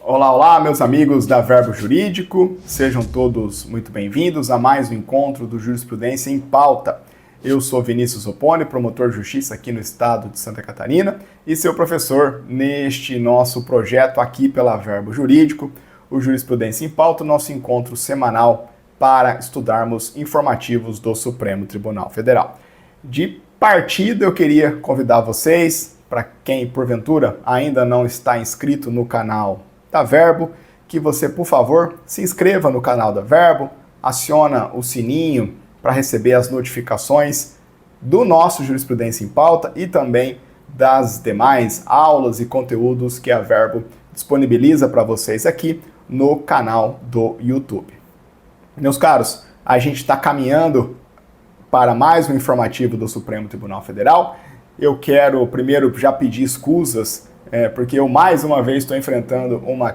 Olá, olá, meus amigos da Verbo Jurídico, sejam todos muito bem-vindos a mais um encontro do Jurisprudência em Pauta. Eu sou Vinícius Oppone, promotor de justiça aqui no estado de Santa Catarina e seu professor neste nosso projeto aqui pela Verbo Jurídico, o Jurisprudência em Pauta, nosso encontro semanal para estudarmos informativos do Supremo Tribunal Federal. De partida, eu queria convidar vocês, para quem porventura ainda não está inscrito no canal da Verbo, que você, por favor, se inscreva no canal da Verbo, aciona o sininho para receber as notificações do nosso Jurisprudência em Pauta e também das demais aulas e conteúdos que a Verbo disponibiliza para vocês aqui no canal do YouTube. Meus caros, a gente está caminhando para mais um informativo do Supremo Tribunal Federal. Eu quero primeiro já pedir escusas porque eu mais uma vez estou enfrentando uma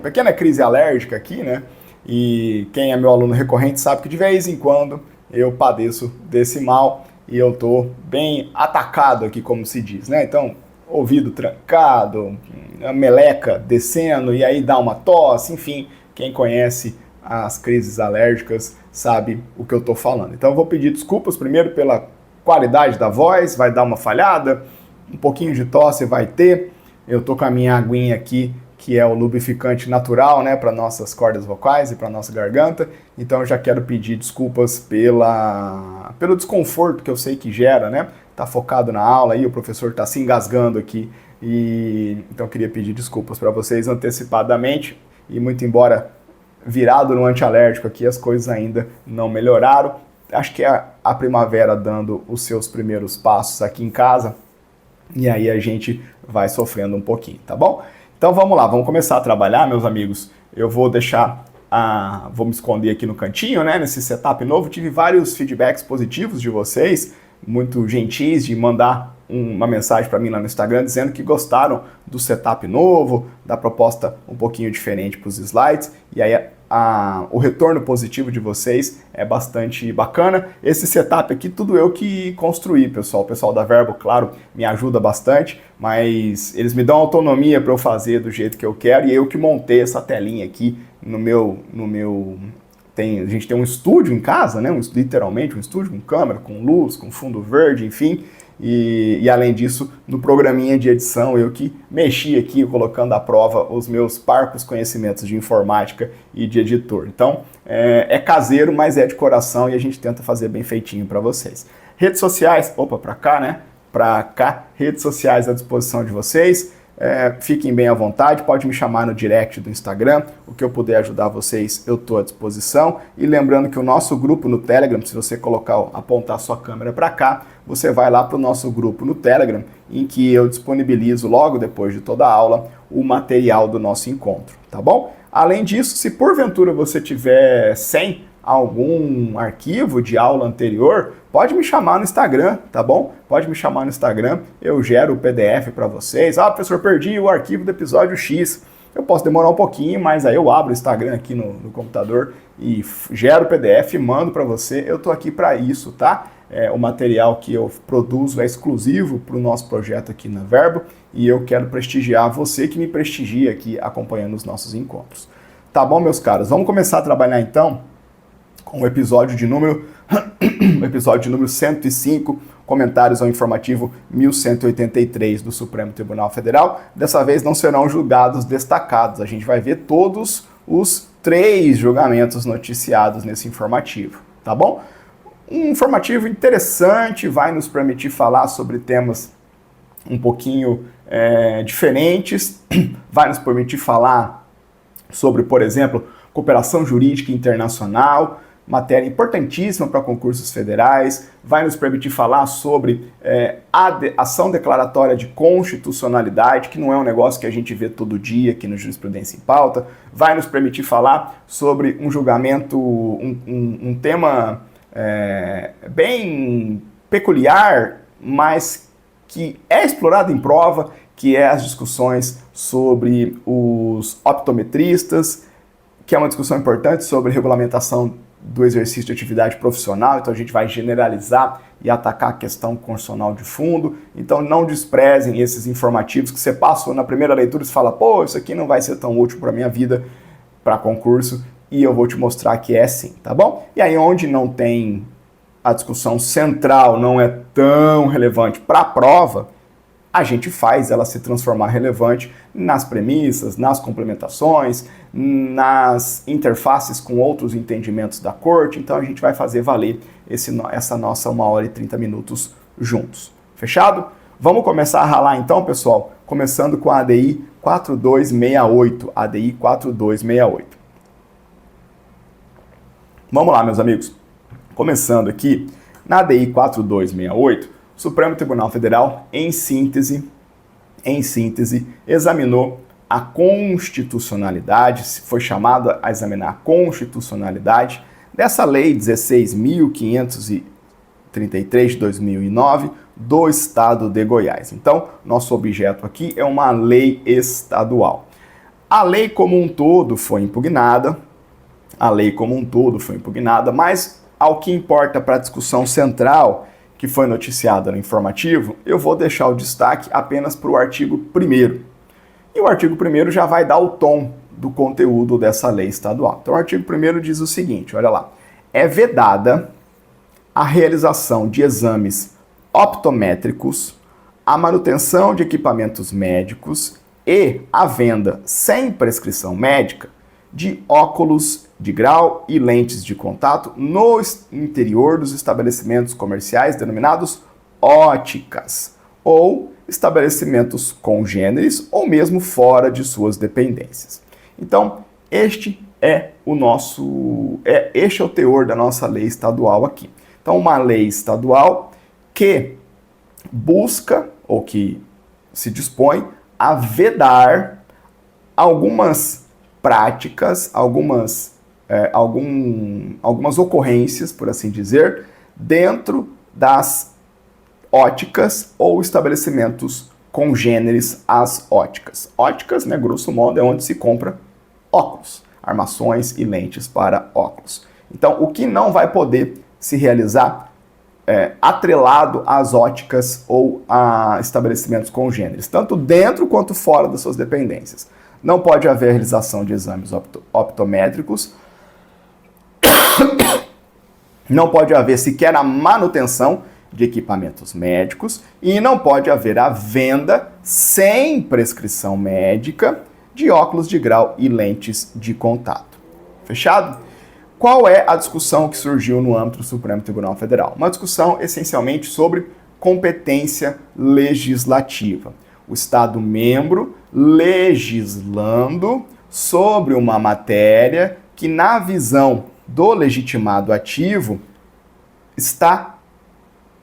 pequena crise alérgica aqui, né? E quem é meu aluno recorrente sabe que de vez em quando eu padeço desse mal e eu estou bem atacado aqui, como se diz, né? Então, ouvido trancado, a meleca descendo e aí dá uma tosse, enfim, quem conhece as crises alérgicas sabe o que eu estou falando. Então eu vou pedir desculpas primeiro pela qualidade da voz, vai dar uma falhada, um pouquinho de tosse vai ter. Eu tô com a minha aguinha aqui, que é o lubrificante natural, né, para nossas cordas vocais e para nossa garganta. Então eu já quero pedir desculpas pelo desconforto que eu sei que gera, né? Tá focado na aula aí, o professor tá se engasgando aqui e então eu queria pedir desculpas para vocês antecipadamente. E muito embora virado no antialérgico aqui, as coisas ainda não melhoraram. Acho que é a primavera dando os seus primeiros passos aqui em casa. E aí a gente vai sofrendo um pouquinho, tá bom? Então vamos lá, vamos começar a trabalhar, meus amigos. Eu vou vou me esconder aqui no cantinho, né? Nesse setup novo, tive vários feedbacks positivos de vocês, muito gentis de mandar uma mensagem para mim lá no Instagram dizendo que gostaram do setup novo, da proposta um pouquinho diferente para os slides. E aí o retorno positivo de vocês é bastante bacana. Esse setup aqui, tudo eu que construí, pessoal. O pessoal da Verbo, claro, me ajuda bastante, mas eles me dão autonomia para eu fazer do jeito que eu quero e eu que montei essa telinha aqui no meu a gente tem um estúdio em casa, né? Literalmente um estúdio com câmera, com luz, com fundo verde, enfim. E além disso, no programinha de edição, eu que mexi aqui, colocando à prova os meus parcos conhecimentos de informática e de editor. Então, é caseiro, mas é de coração e a gente tenta fazer bem feitinho para vocês. Redes sociais, para cá, né? Para cá, redes sociais à disposição de vocês. Fiquem bem à vontade, pode me chamar no direct do Instagram, o que eu puder ajudar vocês eu estou à disposição. E lembrando que o nosso grupo no Telegram, se você apontar sua câmera para cá, você vai lá para o nosso grupo no Telegram, em que eu disponibilizo logo depois de toda a aula o material do nosso encontro, tá bom? Além disso, se porventura você tiver sem algum arquivo de aula anterior, pode me chamar no Instagram, tá bom? Pode me chamar no Instagram, eu gero o PDF para vocês. Professor, perdi o arquivo do episódio X. Eu posso demorar um pouquinho, mas aí eu abro o Instagram aqui no computador e gero o PDF e mando para você. Eu tô aqui para isso, tá? O material que eu produzo é exclusivo para o nosso projeto aqui na Verbo e eu quero prestigiar você que me prestigia aqui acompanhando os nossos encontros. Tá bom, meus caros? Vamos começar a trabalhar então com o episódio de número 105, comentários ao informativo 1183 do Supremo Tribunal Federal. Dessa vez não serão julgados destacados, a gente vai ver todos os 3 julgamentos noticiados nesse informativo, tá bom? Um informativo interessante, vai nos permitir falar sobre temas um pouquinho diferentes, vai nos permitir falar sobre, por exemplo, cooperação jurídica internacional, matéria importantíssima para concursos federais, vai nos permitir falar sobre ação declaratória de constitucionalidade, que não é um negócio que a gente vê todo dia aqui no Jurisprudência em Pauta, vai nos permitir falar sobre um julgamento, um tema bem peculiar, mas que é explorado em prova, que é as discussões sobre os optometristas, que é uma discussão importante sobre regulamentação do exercício de atividade profissional, então a gente vai generalizar e atacar a questão constitucional de fundo. Então não desprezem esses informativos que você passou na primeira leitura e fala, pô, isso aqui não vai ser tão útil para a minha vida, para concurso, e eu vou te mostrar que é sim, tá bom? E aí onde não tem a discussão central, não é tão relevante para a prova, a gente faz ela se transformar relevante nas premissas, nas complementações, nas interfaces com outros entendimentos da corte. Então a gente vai fazer valer essa nossa 1 hora e 30 minutos juntos. Fechado? Vamos começar a ralar então, pessoal? Começando com a ADI 4268. ADI 4268. Vamos lá, meus amigos. Começando aqui, na ADI 4268, o Supremo Tribunal Federal, em síntese, examinou a constitucionalidade, foi chamado a examinar a constitucionalidade dessa Lei 16.533 de 2009 do Estado de Goiás. Então, nosso objeto aqui é uma lei estadual. A lei como um todo foi impugnada, mas ao que importa para a discussão central, que foi noticiada no informativo, eu vou deixar o destaque apenas para o artigo 1º. E o artigo 1º já vai dar o tom do conteúdo dessa lei estadual. Então o artigo 1º diz o seguinte, olha lá. É vedada a realização de exames optométricos, a manutenção de equipamentos médicos e a venda sem prescrição médica de óculos de grau e lentes de contato no interior dos estabelecimentos comerciais denominados óticas ou estabelecimentos congêneres ou mesmo fora de suas dependências. Então, este é o teor da nossa lei estadual aqui. Então, uma lei estadual que busca ou que se dispõe a vedar algumas práticas, algumas ocorrências, por assim dizer, dentro das óticas ou estabelecimentos congêneres às óticas. Óticas, né, grosso modo, é onde se compra óculos, armações e lentes para óculos. Então, o que não vai poder se realizar atrelado às óticas ou a estabelecimentos congêneres, tanto dentro quanto fora das suas dependências. Não pode haver realização de exames optométricos, não pode haver sequer a manutenção de equipamentos médicos e não pode haver a venda sem prescrição médica de óculos de grau e lentes de contato. Fechado? Qual é a discussão que surgiu no âmbito do Supremo Tribunal Federal? Uma discussão essencialmente sobre competência legislativa. O Estado membro legislando sobre uma matéria que, na visão do legitimado ativo, está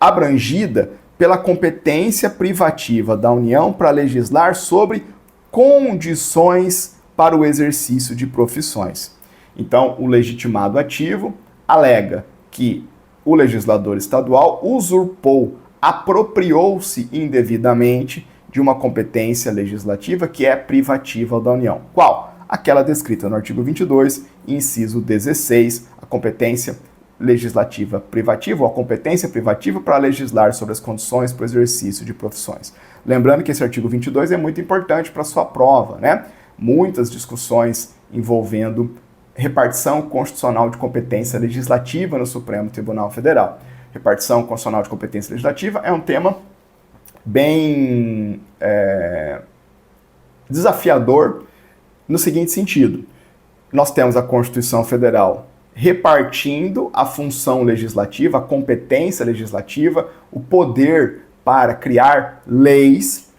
abrangida pela competência privativa da União para legislar sobre condições para o exercício de profissões. Então, o legitimado ativo alega que o legislador estadual usurpou, apropriou-se indevidamente de uma competência legislativa que é privativa da União. Qual? Aquela descrita no artigo 22, inciso 16, a competência legislativa privativa ou a competência privativa para legislar sobre as condições para o exercício de profissões. Lembrando que esse artigo 22 é muito importante para a sua prova, né? Muitas discussões envolvendo repartição constitucional de competência legislativa no Supremo Tribunal Federal. Repartição constitucional de competência legislativa é um tema bem desafiador no seguinte sentido. Nós temos a Constituição Federal repartindo a função legislativa, a competência legislativa, o poder para criar leis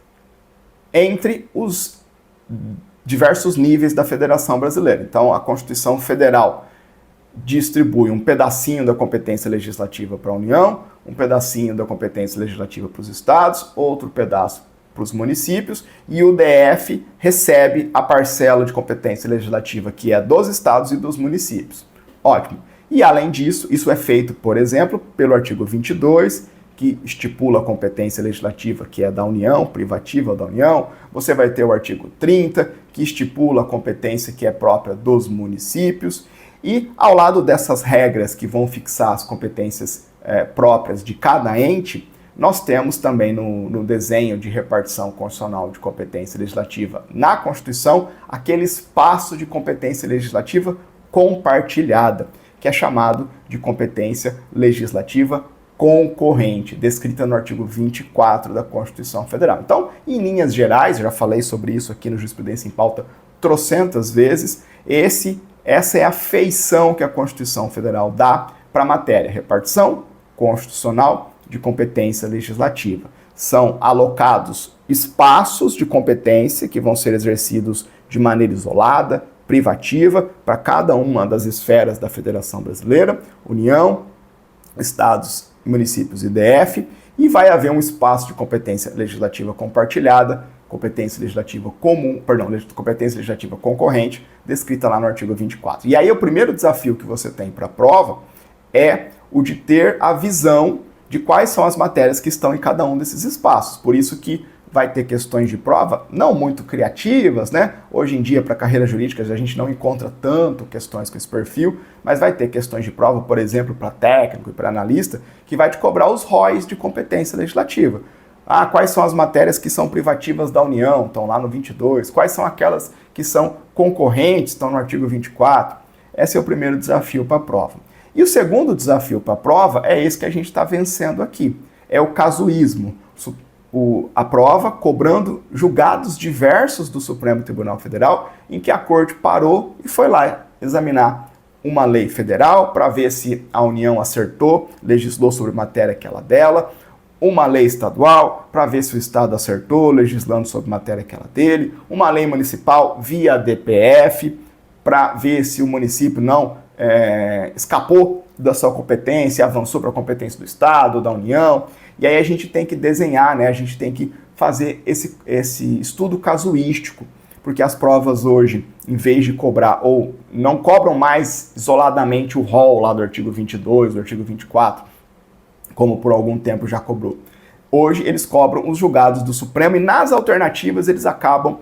entre os diversos níveis da Federação Brasileira. Então, a Constituição Federal distribui um pedacinho da competência legislativa para a União, um pedacinho da competência legislativa para os estados, outro pedaço para os municípios, e o DF recebe a parcela de competência legislativa que é dos estados e dos municípios. Ótimo. E além disso, isso é feito, por exemplo, pelo artigo 22, que estipula a competência legislativa que é da União, privativa da União. Você vai ter o artigo 30, que estipula a competência que é própria dos municípios. E ao lado dessas regras que vão fixar as competências próprias de cada ente, nós temos também no desenho de repartição constitucional de competência legislativa na Constituição, aquele espaço de competência legislativa compartilhada, que é chamado de competência legislativa concorrente, descrita no artigo 24 da Constituição Federal. Então, em linhas gerais, eu já falei sobre isso aqui no Jurisprudência em Pauta trocentas vezes, essa é a feição que a Constituição Federal dá para a matéria, repartição constitucional de competência legislativa. São alocados espaços de competência que vão ser exercidos de maneira isolada, privativa, para cada uma das esferas da Federação Brasileira, União, Estados, Municípios e DF, e vai haver um espaço de competência legislativa compartilhada, competência legislativa competência legislativa concorrente, descrita lá no artigo 24. E aí o primeiro desafio que você tem para a prova é o de ter a visão de quais são as matérias que estão em cada um desses espaços. Por isso que vai ter questões de prova não muito criativas, né? Hoje em dia, para carreiras jurídicas, a gente não encontra tanto questões com esse perfil, mas vai ter questões de prova, por exemplo, para técnico e para analista, que vai te cobrar os ROIs de competência legislativa. Quais são as matérias que são privativas da União? Estão lá no 22. Quais são aquelas que são concorrentes? Estão no artigo 24. Esse é o primeiro desafio para a prova. E o segundo desafio para a prova é esse que a gente está vencendo aqui. É o casuísmo. A prova cobrando julgados diversos do Supremo Tribunal Federal, em que a Corte parou e foi lá examinar uma lei federal para ver se a União acertou, legislou sobre matéria que era dela, uma lei estadual para ver se o Estado acertou, legislando sobre matéria que era dele, uma lei municipal via DPF para ver se o município não escapou da sua competência, avançou para a competência do Estado, da União. E aí a gente tem que desenhar, né? A gente tem que fazer esse estudo casuístico, porque as provas hoje, em vez de cobrar, ou não cobram mais isoladamente o rol lá do artigo 22, do artigo 24, como por algum tempo já cobrou. Hoje eles cobram os julgados do Supremo e nas alternativas eles acabam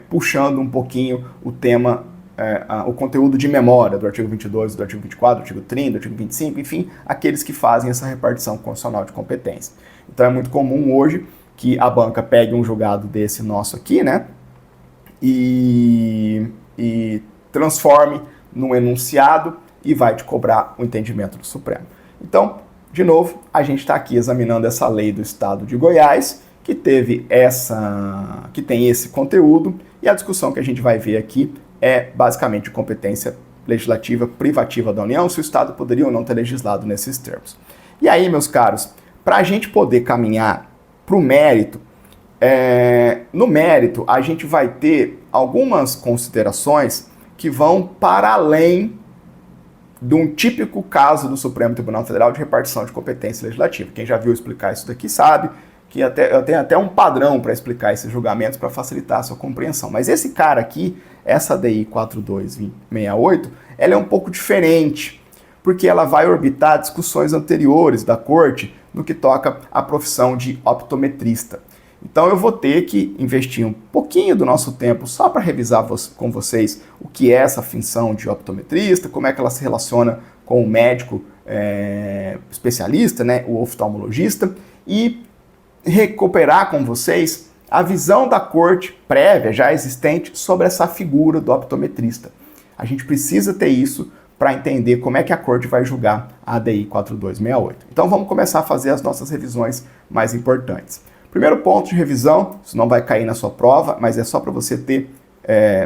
puxando um pouquinho o tema, o conteúdo de memória do artigo 22, do artigo 24, do artigo 30, do artigo 25, enfim, aqueles que fazem essa repartição constitucional de competência. Então é muito comum hoje que a banca pegue um julgado desse nosso aqui, né, e transforme num enunciado e vai te cobrar o entendimento do Supremo. Então, de novo, a gente está aqui examinando essa lei do Estado de Goiás, que tem esse conteúdo, e a discussão que a gente vai ver aqui é basicamente competência legislativa privativa da União, se o Estado poderia ou não ter legislado nesses termos. E aí, meus caros, para a gente poder caminhar para o mérito, no mérito a gente vai ter algumas considerações que vão para além de um típico caso do Supremo Tribunal Federal de repartição de competência legislativa. Quem já viu explicar isso daqui sabe que eu tenho até um padrão para explicar esses julgamentos para facilitar a sua compreensão. Mas esse cara aqui, essa DI 4268, ela é um pouco diferente, porque ela vai orbitar discussões anteriores da Corte no que toca à profissão de optometrista. Então eu vou ter que investir um pouquinho do nosso tempo só para revisar com vocês o que é essa função de optometrista, como é que ela se relaciona com o médico especialista, né, o oftalmologista, e recuperar com vocês a visão da Corte prévia, já existente, sobre essa figura do optometrista. A gente precisa ter isso para entender como é que a Corte vai julgar a ADI 4268. Então vamos começar a fazer as nossas revisões mais importantes. Primeiro ponto de revisão, isso não vai cair na sua prova, mas é só para você ter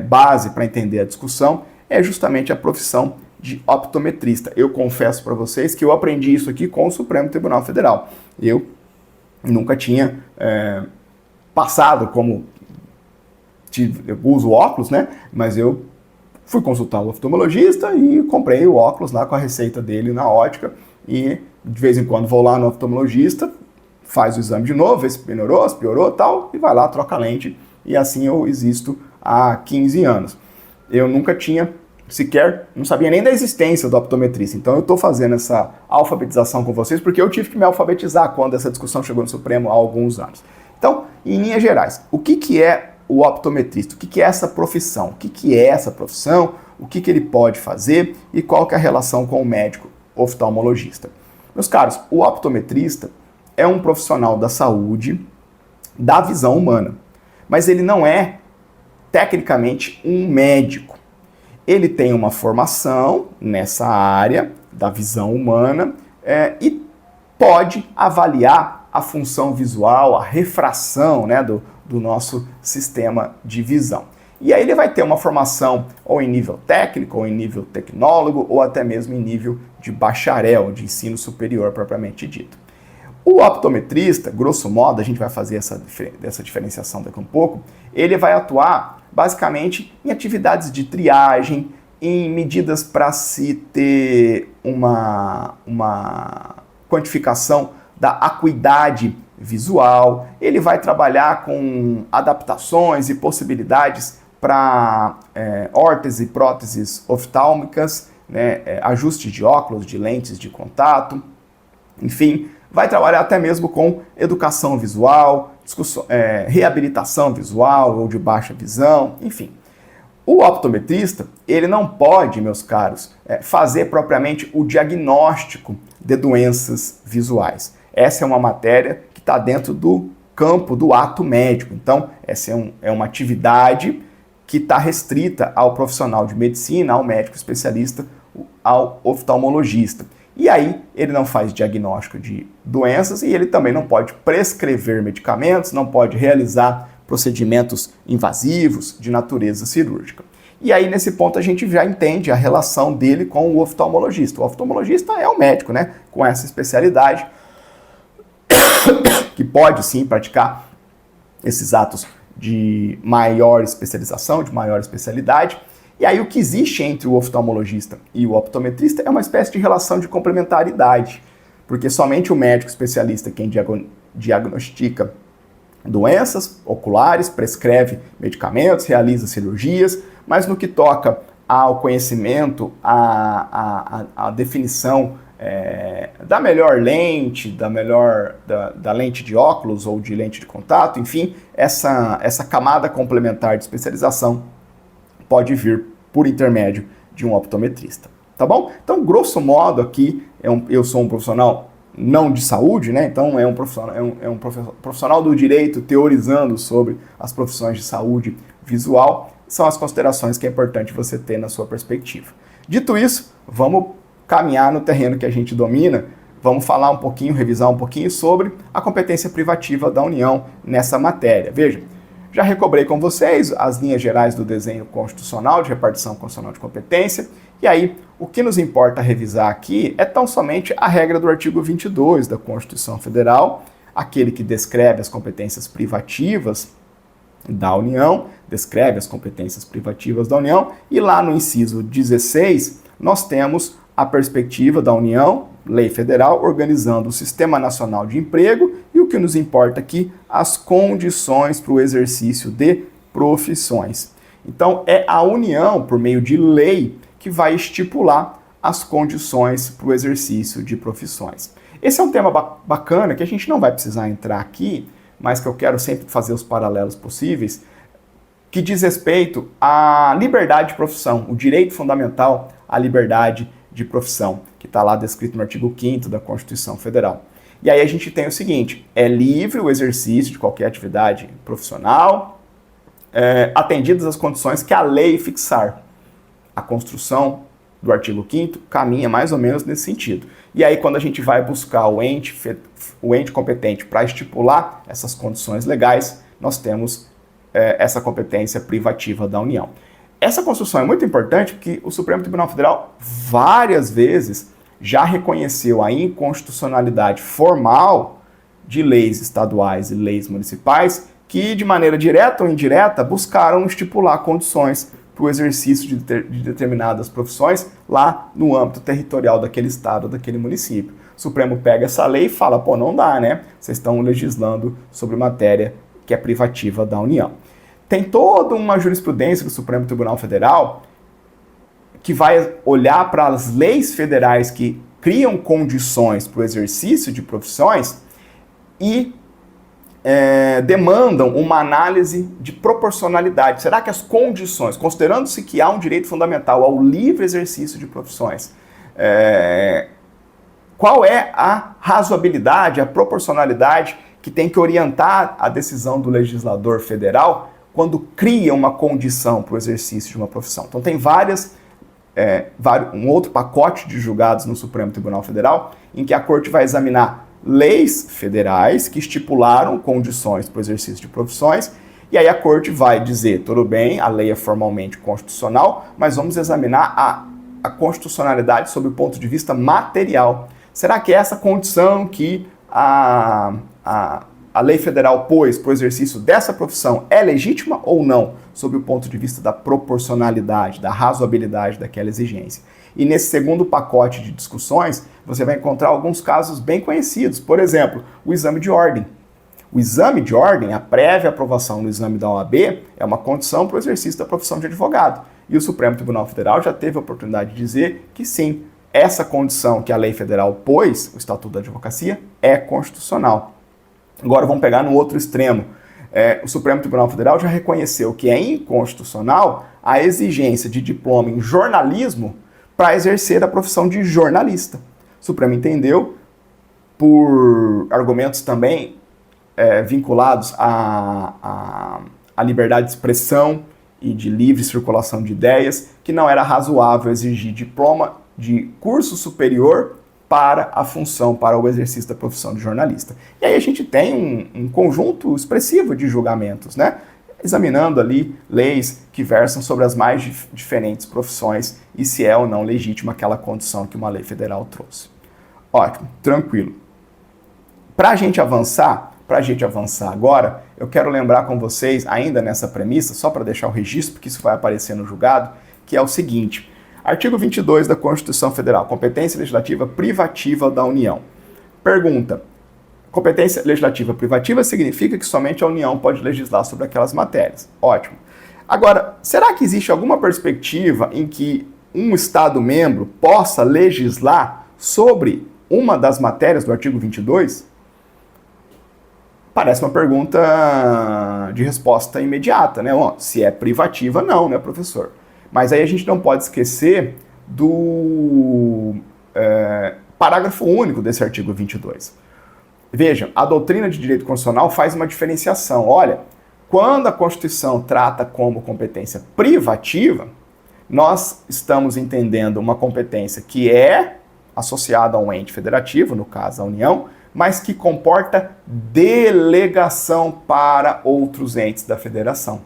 base para entender a discussão, é justamente a profissão de optometrista. Eu confesso para vocês que eu aprendi isso aqui com o Supremo Tribunal Federal. Eu nunca tinha passado como eu uso óculos, né? Mas eu fui consultar o oftalmologista e comprei o óculos lá com a receita dele na ótica e de vez em quando vou lá no oftalmologista, faz o exame de novo, vê se melhorou, se piorou, tal, e vai lá, troca a lente, e assim eu existo há 15 anos. Eu nunca tinha não sabia nem da existência do optometrista, então eu estou fazendo essa alfabetização com vocês, porque eu tive que me alfabetizar quando essa discussão chegou no Supremo há alguns anos. Então, em linhas gerais, o que é o optometrista? O que é essa profissão? O que é essa profissão? o que ele pode fazer e qual que é a relação com o médico oftalmologista. Meus caros, o optometrista é um profissional da saúde, da visão humana, mas ele não é tecnicamente um médico. Ele tem uma formação nessa área da visão humana e pode avaliar a função visual, a refração, né, do nosso sistema de visão. E aí ele vai ter uma formação ou em nível técnico, ou em nível tecnólogo, ou até mesmo em nível de bacharel, de ensino superior propriamente dito. O optometrista, grosso modo, a gente vai fazer essa diferenciação daqui a um pouco, ele vai atuar basicamente em atividades de triagem, em medidas para se ter uma quantificação da acuidade visual, ele vai trabalhar com adaptações e possibilidades para órtese e próteses oftálmicas, né, ajuste de óculos, de lentes de contato, enfim, vai trabalhar até mesmo com educação visual, reabilitação visual ou de baixa visão, enfim. O optometrista, ele não pode, meus caros, fazer propriamente o diagnóstico de doenças visuais. Essa é uma matéria que está dentro do campo do ato médico. Então, essa é uma atividade que está restrita ao profissional de medicina, ao médico especialista, ao oftalmologista. E aí, ele não faz diagnóstico de doenças e ele também não pode prescrever medicamentos, não pode realizar procedimentos invasivos de natureza cirúrgica. E aí, nesse ponto, a gente já entende a relação dele com o oftalmologista. O oftalmologista é o médico, né, com essa especialidade, que pode, sim, praticar esses atos de maior especialização, de maior especialidade. E aí, o que existe entre o oftalmologista e o optometrista é uma espécie de relação de complementaridade, porque somente o médico especialista quem diagnostica doenças oculares, prescreve medicamentos, realiza cirurgias, mas no que toca ao conhecimento, à definição da melhor lente, da lente de óculos ou de lente de contato, enfim, essa camada complementar de especialização pode vir por intermédio de um optometrista, tá bom? Então, grosso modo aqui, eu sou um profissional não de saúde, né? Então é um profissional do direito teorizando sobre as profissões de saúde visual, são as considerações que é importante você ter na sua perspectiva. Dito isso, vamos caminhar no terreno que a gente domina, vamos falar um pouquinho, revisar um pouquinho sobre a competência privativa da União nessa matéria. Veja, já recobrei com vocês as linhas gerais do desenho constitucional, de repartição constitucional de competência, e aí o que nos importa revisar aqui é tão somente a regra do artigo 22 da Constituição Federal, aquele que descreve as competências privativas da União, e lá no inciso 16 nós temos a perspectiva da União, lei federal, organizando o Sistema Nacional de Emprego e o que nos importa aqui, as condições para o exercício de profissões. Então, é a União, por meio de lei, que vai estipular as condições para o exercício de profissões. Esse é um tema bacana que a gente não vai precisar entrar aqui, mas que eu quero sempre fazer os paralelos possíveis, que diz respeito à liberdade de profissão, o direito fundamental à liberdade de profissão, que está lá descrito no artigo 5º da Constituição Federal. E aí a gente tem o seguinte, é livre o exercício de qualquer atividade profissional, atendidas as condições que a lei fixar. A construção do artigo 5º caminha mais ou menos nesse sentido. E aí quando a gente vai buscar o ente competente para estipular essas condições legais, nós temos essa competência privativa da União. Essa construção é muito importante porque o Supremo Tribunal Federal várias vezes já reconheceu a inconstitucionalidade formal de leis estaduais e leis municipais que, de maneira direta ou indireta, buscaram estipular condições para o exercício de determinadas profissões lá no âmbito territorial daquele estado, daquele município. O Supremo pega essa lei e fala, pô, não dá, né? Vocês estão legislando sobre matéria que é privativa da União. Tem toda uma jurisprudência do Supremo Tribunal Federal que vai olhar para as leis federais que criam condições para o exercício de profissões e demandam uma análise de proporcionalidade. Será que as condições, considerando-se que há um direito fundamental ao livre exercício de profissões, qual é a razoabilidade, a proporcionalidade que tem que orientar a decisão do legislador federal quando cria uma condição para o exercício de uma profissão? Então tem um outro pacote de julgados no Supremo Tribunal Federal em que a Corte vai examinar leis federais que estipularam condições para o exercício de profissões, e aí a Corte vai dizer, tudo bem, a lei é formalmente constitucional, mas vamos examinar a constitucionalidade sob o ponto de vista material. Será que essa condição que a lei federal pôs para o exercício dessa profissão é legítima ou não, sob o ponto de vista da proporcionalidade, da razoabilidade daquela exigência? E nesse segundo pacote de discussões, você vai encontrar alguns casos bem conhecidos. Por exemplo, o exame de ordem. O exame de ordem, a prévia aprovação no exame da OAB, é uma condição para o exercício da profissão de advogado. E o Supremo Tribunal Federal já teve a oportunidade de dizer que sim, essa condição que a lei federal pôs, o Estatuto da Advocacia, é constitucional. Agora vamos pegar no outro extremo. O Supremo Tribunal Federal já reconheceu que é inconstitucional a exigência de diploma em jornalismo para exercer a profissão de jornalista. O Supremo entendeu, por argumentos também vinculados à liberdade de expressão e de livre circulação de ideias, que não era razoável exigir diploma de curso superior para a função, para o exercício da profissão de jornalista. E aí a gente tem um conjunto expressivo de julgamentos, né? Examinando ali leis que versam sobre as mais diferentes profissões e se é ou não legítima aquela condição que uma lei federal trouxe. Ótimo, tranquilo. Para a gente avançar agora, eu quero lembrar com vocês, ainda nessa premissa, só para deixar o registro, porque isso vai aparecer no julgado, que é o seguinte: artigo 22 da Constituição Federal, competência legislativa privativa da União. Pergunta: competência legislativa privativa significa que somente a União pode legislar sobre aquelas matérias. Ótimo. Agora, será que existe alguma perspectiva em que um Estado-membro possa legislar sobre uma das matérias do artigo 22? Parece uma pergunta de resposta imediata, né? Se é privativa, não, né, professor? Mas aí a gente não pode esquecer do parágrafo único desse artigo 22. Vejam, a doutrina de direito constitucional faz uma diferenciação. Olha, quando a Constituição trata como competência privativa, nós estamos entendendo uma competência que é associada a um ente federativo, no caso a União, mas que comporta delegação para outros entes da federação.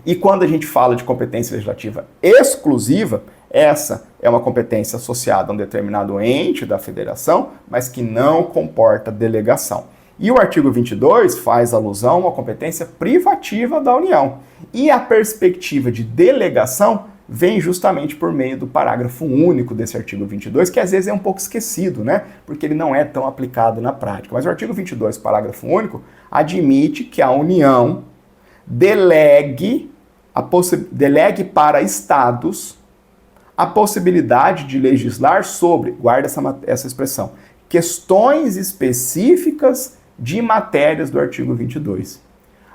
E quando a gente fala de competência legislativa exclusiva, essa é uma competência associada a um determinado ente da federação, mas que não comporta delegação. E o artigo 22 faz alusão a uma competência privativa da União. E a perspectiva de delegação vem justamente por meio do parágrafo único desse artigo 22, que às vezes é um pouco esquecido, né? Porque ele não é tão aplicado na prática. Mas o artigo 22, parágrafo único, admite que a União delegue para estados a possibilidade de legislar sobre, guarda essa expressão, questões específicas de matérias do artigo 22.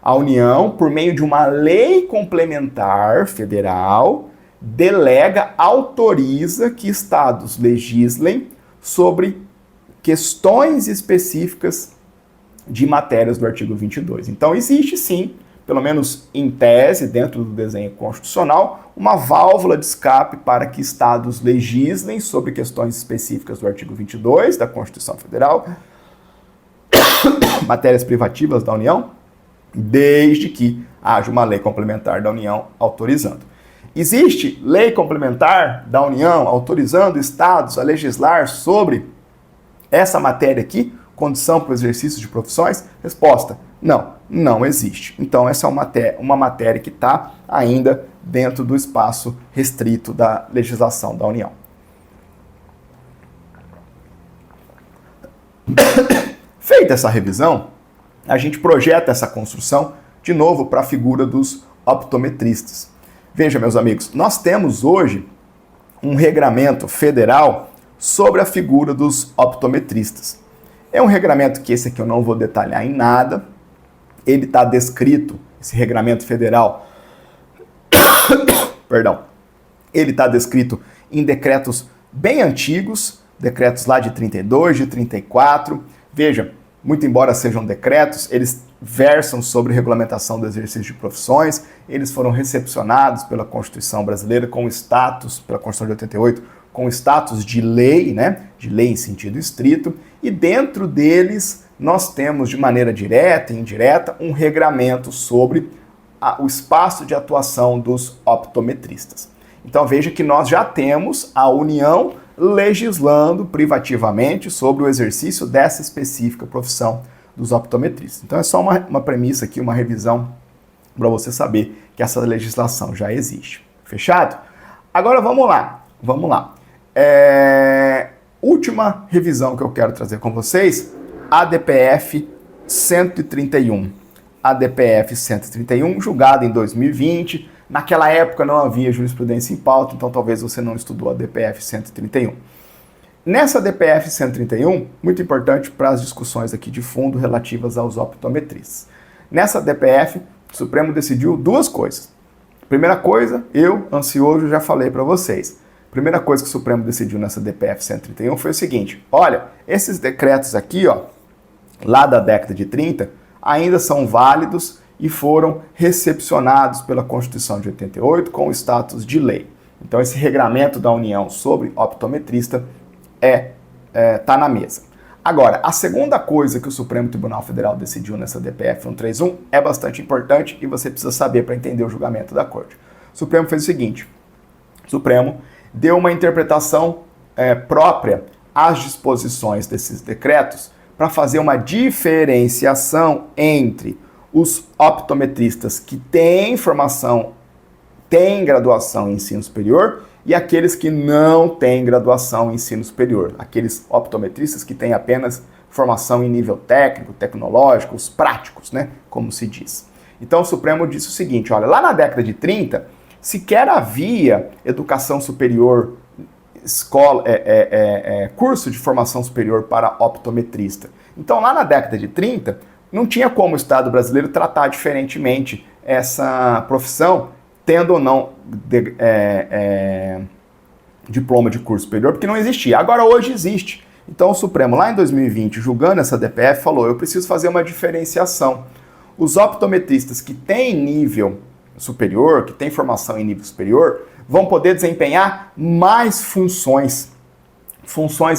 A União, por meio de uma lei complementar federal, delega, autoriza que estados legislem sobre questões específicas de matérias do artigo 22. Então existe sim, pelo menos em tese, dentro do desenho constitucional, uma válvula de escape para que estados legislem sobre questões específicas do artigo 22 da Constituição Federal, matérias privativas da União, desde que haja uma lei complementar da União autorizando. Existe lei complementar da União autorizando estados a legislar sobre essa matéria aqui, condição para o exercício de profissões? Resposta: não, não existe. Então essa é uma matéria que está ainda dentro do espaço restrito da legislação da União. Feita essa revisão, a gente projeta essa construção de novo para a figura dos optometristas. Veja, meus amigos, nós temos hoje um regramento federal sobre a figura dos optometristas. É um regramento que esse aqui eu não vou detalhar em nada, ele está descrito, esse regramento federal, perdão, ele está descrito em decretos bem antigos, decretos lá de 32, de 34. Veja, muito embora sejam decretos, eles versam sobre regulamentação do exercício de profissões, eles foram recepcionados pela Constituição brasileira com status, pela Constituição de 88, com status de lei, né? De lei em sentido estrito, e dentro deles nós temos de maneira direta e indireta um regramento sobre o espaço de atuação dos optometristas. Então veja que nós já temos a União legislando privativamente sobre o exercício dessa específica profissão dos optometristas. Então é só uma premissa aqui, uma revisão para você saber que essa legislação já existe. Fechado? Agora vamos lá. Última revisão que eu quero trazer com vocês, ADPF 131. ADPF 131, julgada em 2020. Naquela época não havia jurisprudência em pauta, então talvez você não estudou a ADPF 131. Nessa ADPF 131, muito importante para as discussões aqui de fundo relativas aos optometristas. Nessa ADPF, o Supremo decidiu duas coisas. Primeira coisa, eu, ansioso, já falei para vocês. Primeira coisa que o Supremo decidiu nessa ADPF 131 foi o seguinte: olha, esses decretos aqui, ó, lá da década de 30, ainda são válidos e foram recepcionados pela Constituição de 88 com o status de lei. Então esse regramento da União sobre optometrista tá na mesa. Agora, a segunda coisa que o Supremo Tribunal Federal decidiu nessa DPF 131 é bastante importante e você precisa saber para entender o julgamento da Corte. O Supremo fez o seguinte: o Supremo deu uma interpretação própria às disposições desses decretos para fazer uma diferenciação entre os optometristas que têm formação, têm graduação em ensino superior e aqueles que não têm graduação em ensino superior. Aqueles optometristas que têm apenas formação em nível técnico, tecnológico, os práticos, né, como se diz. Então o Supremo disse o seguinte: olha, lá na década de 30, sequer havia educação superior, escola, curso de formação superior para optometrista. Então lá na década de 30, não tinha como o Estado brasileiro tratar diferentemente essa profissão, tendo ou não diploma de curso superior, porque não existia. Agora hoje existe. Então o Supremo, lá em 2020, julgando essa DPF, falou: eu preciso fazer uma diferenciação. Os optometristas que têm nível superior, que têm formação em nível superior, vão poder desempenhar mais funções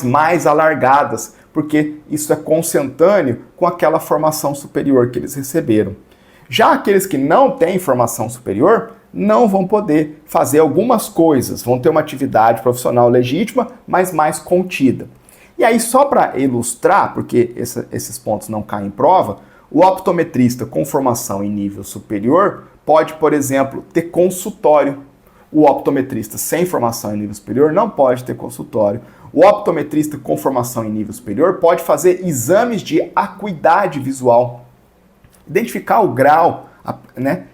mais alargadas, porque isso é consentâneo com aquela formação superior que eles receberam. Já aqueles que não têm formação superior não vão poder fazer algumas coisas, vão ter uma atividade profissional legítima, mas mais contida. E aí, só para ilustrar, porque esses pontos não caem em prova, o optometrista com formação em nível superior pode, por exemplo, ter consultório. O optometrista sem formação em nível superior não pode ter consultório. O optometrista com formação em nível superior pode fazer exames de acuidade visual, identificar o grau, né,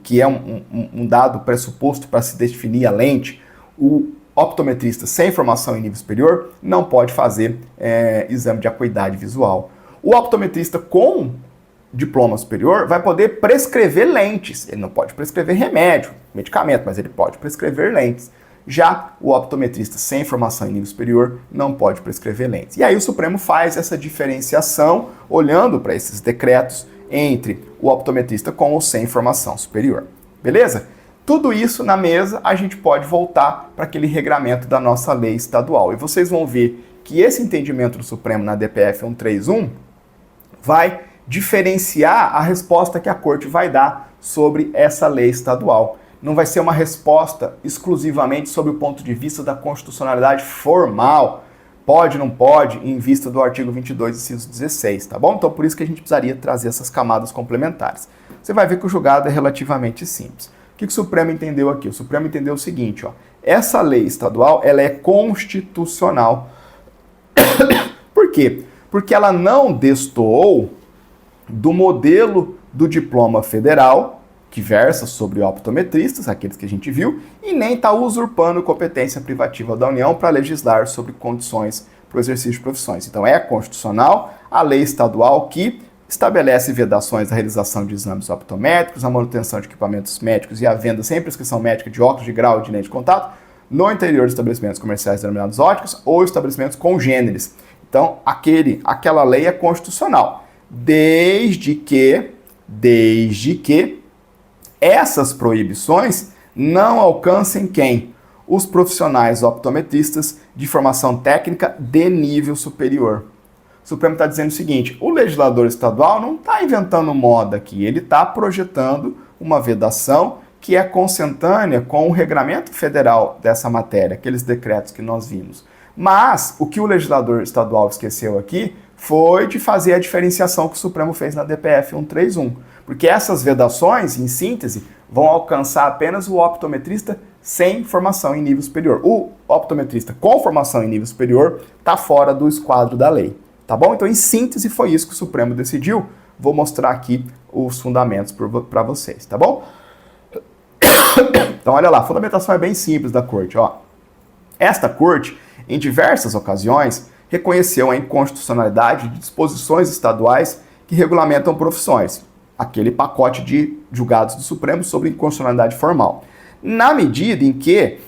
que é um dado pressuposto para se definir a lente. O optometrista sem formação em nível superior não pode fazer exame de acuidade visual. O optometrista com diploma superior vai poder prescrever lentes. Ele não pode prescrever remédio, medicamento, mas ele pode prescrever lentes. Já o optometrista sem formação em nível superior não pode prescrever lentes. E aí o Supremo faz essa diferenciação, olhando para esses decretos, entre o optometrista com ou sem formação superior. Beleza? Tudo isso na mesa, a gente pode voltar para aquele regramento da nossa lei estadual. E vocês vão ver que esse entendimento do Supremo na DPF 131 vai diferenciar a resposta que a Corte vai dar sobre essa lei estadual. Não vai ser uma resposta exclusivamente sob o ponto de vista da constitucionalidade formal, pode, não pode, em vista do artigo 22, inciso 16, tá bom? Então por isso que a gente precisaria trazer essas camadas complementares. Você vai ver que o julgado é relativamente simples. O que o Supremo entendeu aqui? O Supremo entendeu o seguinte, ó: essa lei estadual, ela é constitucional. Por quê? Porque ela não destoou do modelo do diploma federal, que versa sobre optometristas, aqueles que a gente viu, e nem está usurpando competência privativa da União para legislar sobre condições para o exercício de profissões. Então é constitucional a lei estadual que estabelece vedações à realização de exames optométricos, a manutenção de equipamentos médicos e a venda sem prescrição médica de óculos de grau e de lente de contato no interior de estabelecimentos comerciais denominados óticos ou estabelecimentos congêneres. Então, aquela lei é constitucional, desde que essas proibições não alcancem quem? Os profissionais optometristas de formação técnica de nível superior. O Supremo está dizendo o seguinte, o legislador estadual não está inventando moda aqui, ele está projetando uma vedação que é consentânea com o regramento federal dessa matéria, aqueles decretos que nós vimos. Mas o que o legislador estadual esqueceu aqui foi de fazer a diferenciação que o Supremo fez na DPF 131, porque essas vedações, em síntese, vão alcançar apenas o optometrista sem formação em nível superior. O optometrista com formação em nível superior está fora do esquadro da lei. Tá bom? Então, em síntese, foi isso que o Supremo decidiu. Vou mostrar aqui os fundamentos para vocês, tá bom? Então, olha lá, a fundamentação é bem simples da Corte. Ó. Esta Corte, em diversas ocasiões, reconheceu a inconstitucionalidade de disposições estaduais que regulamentam profissões. Aquele pacote de julgados do Supremo sobre inconstitucionalidade formal. Na medida em que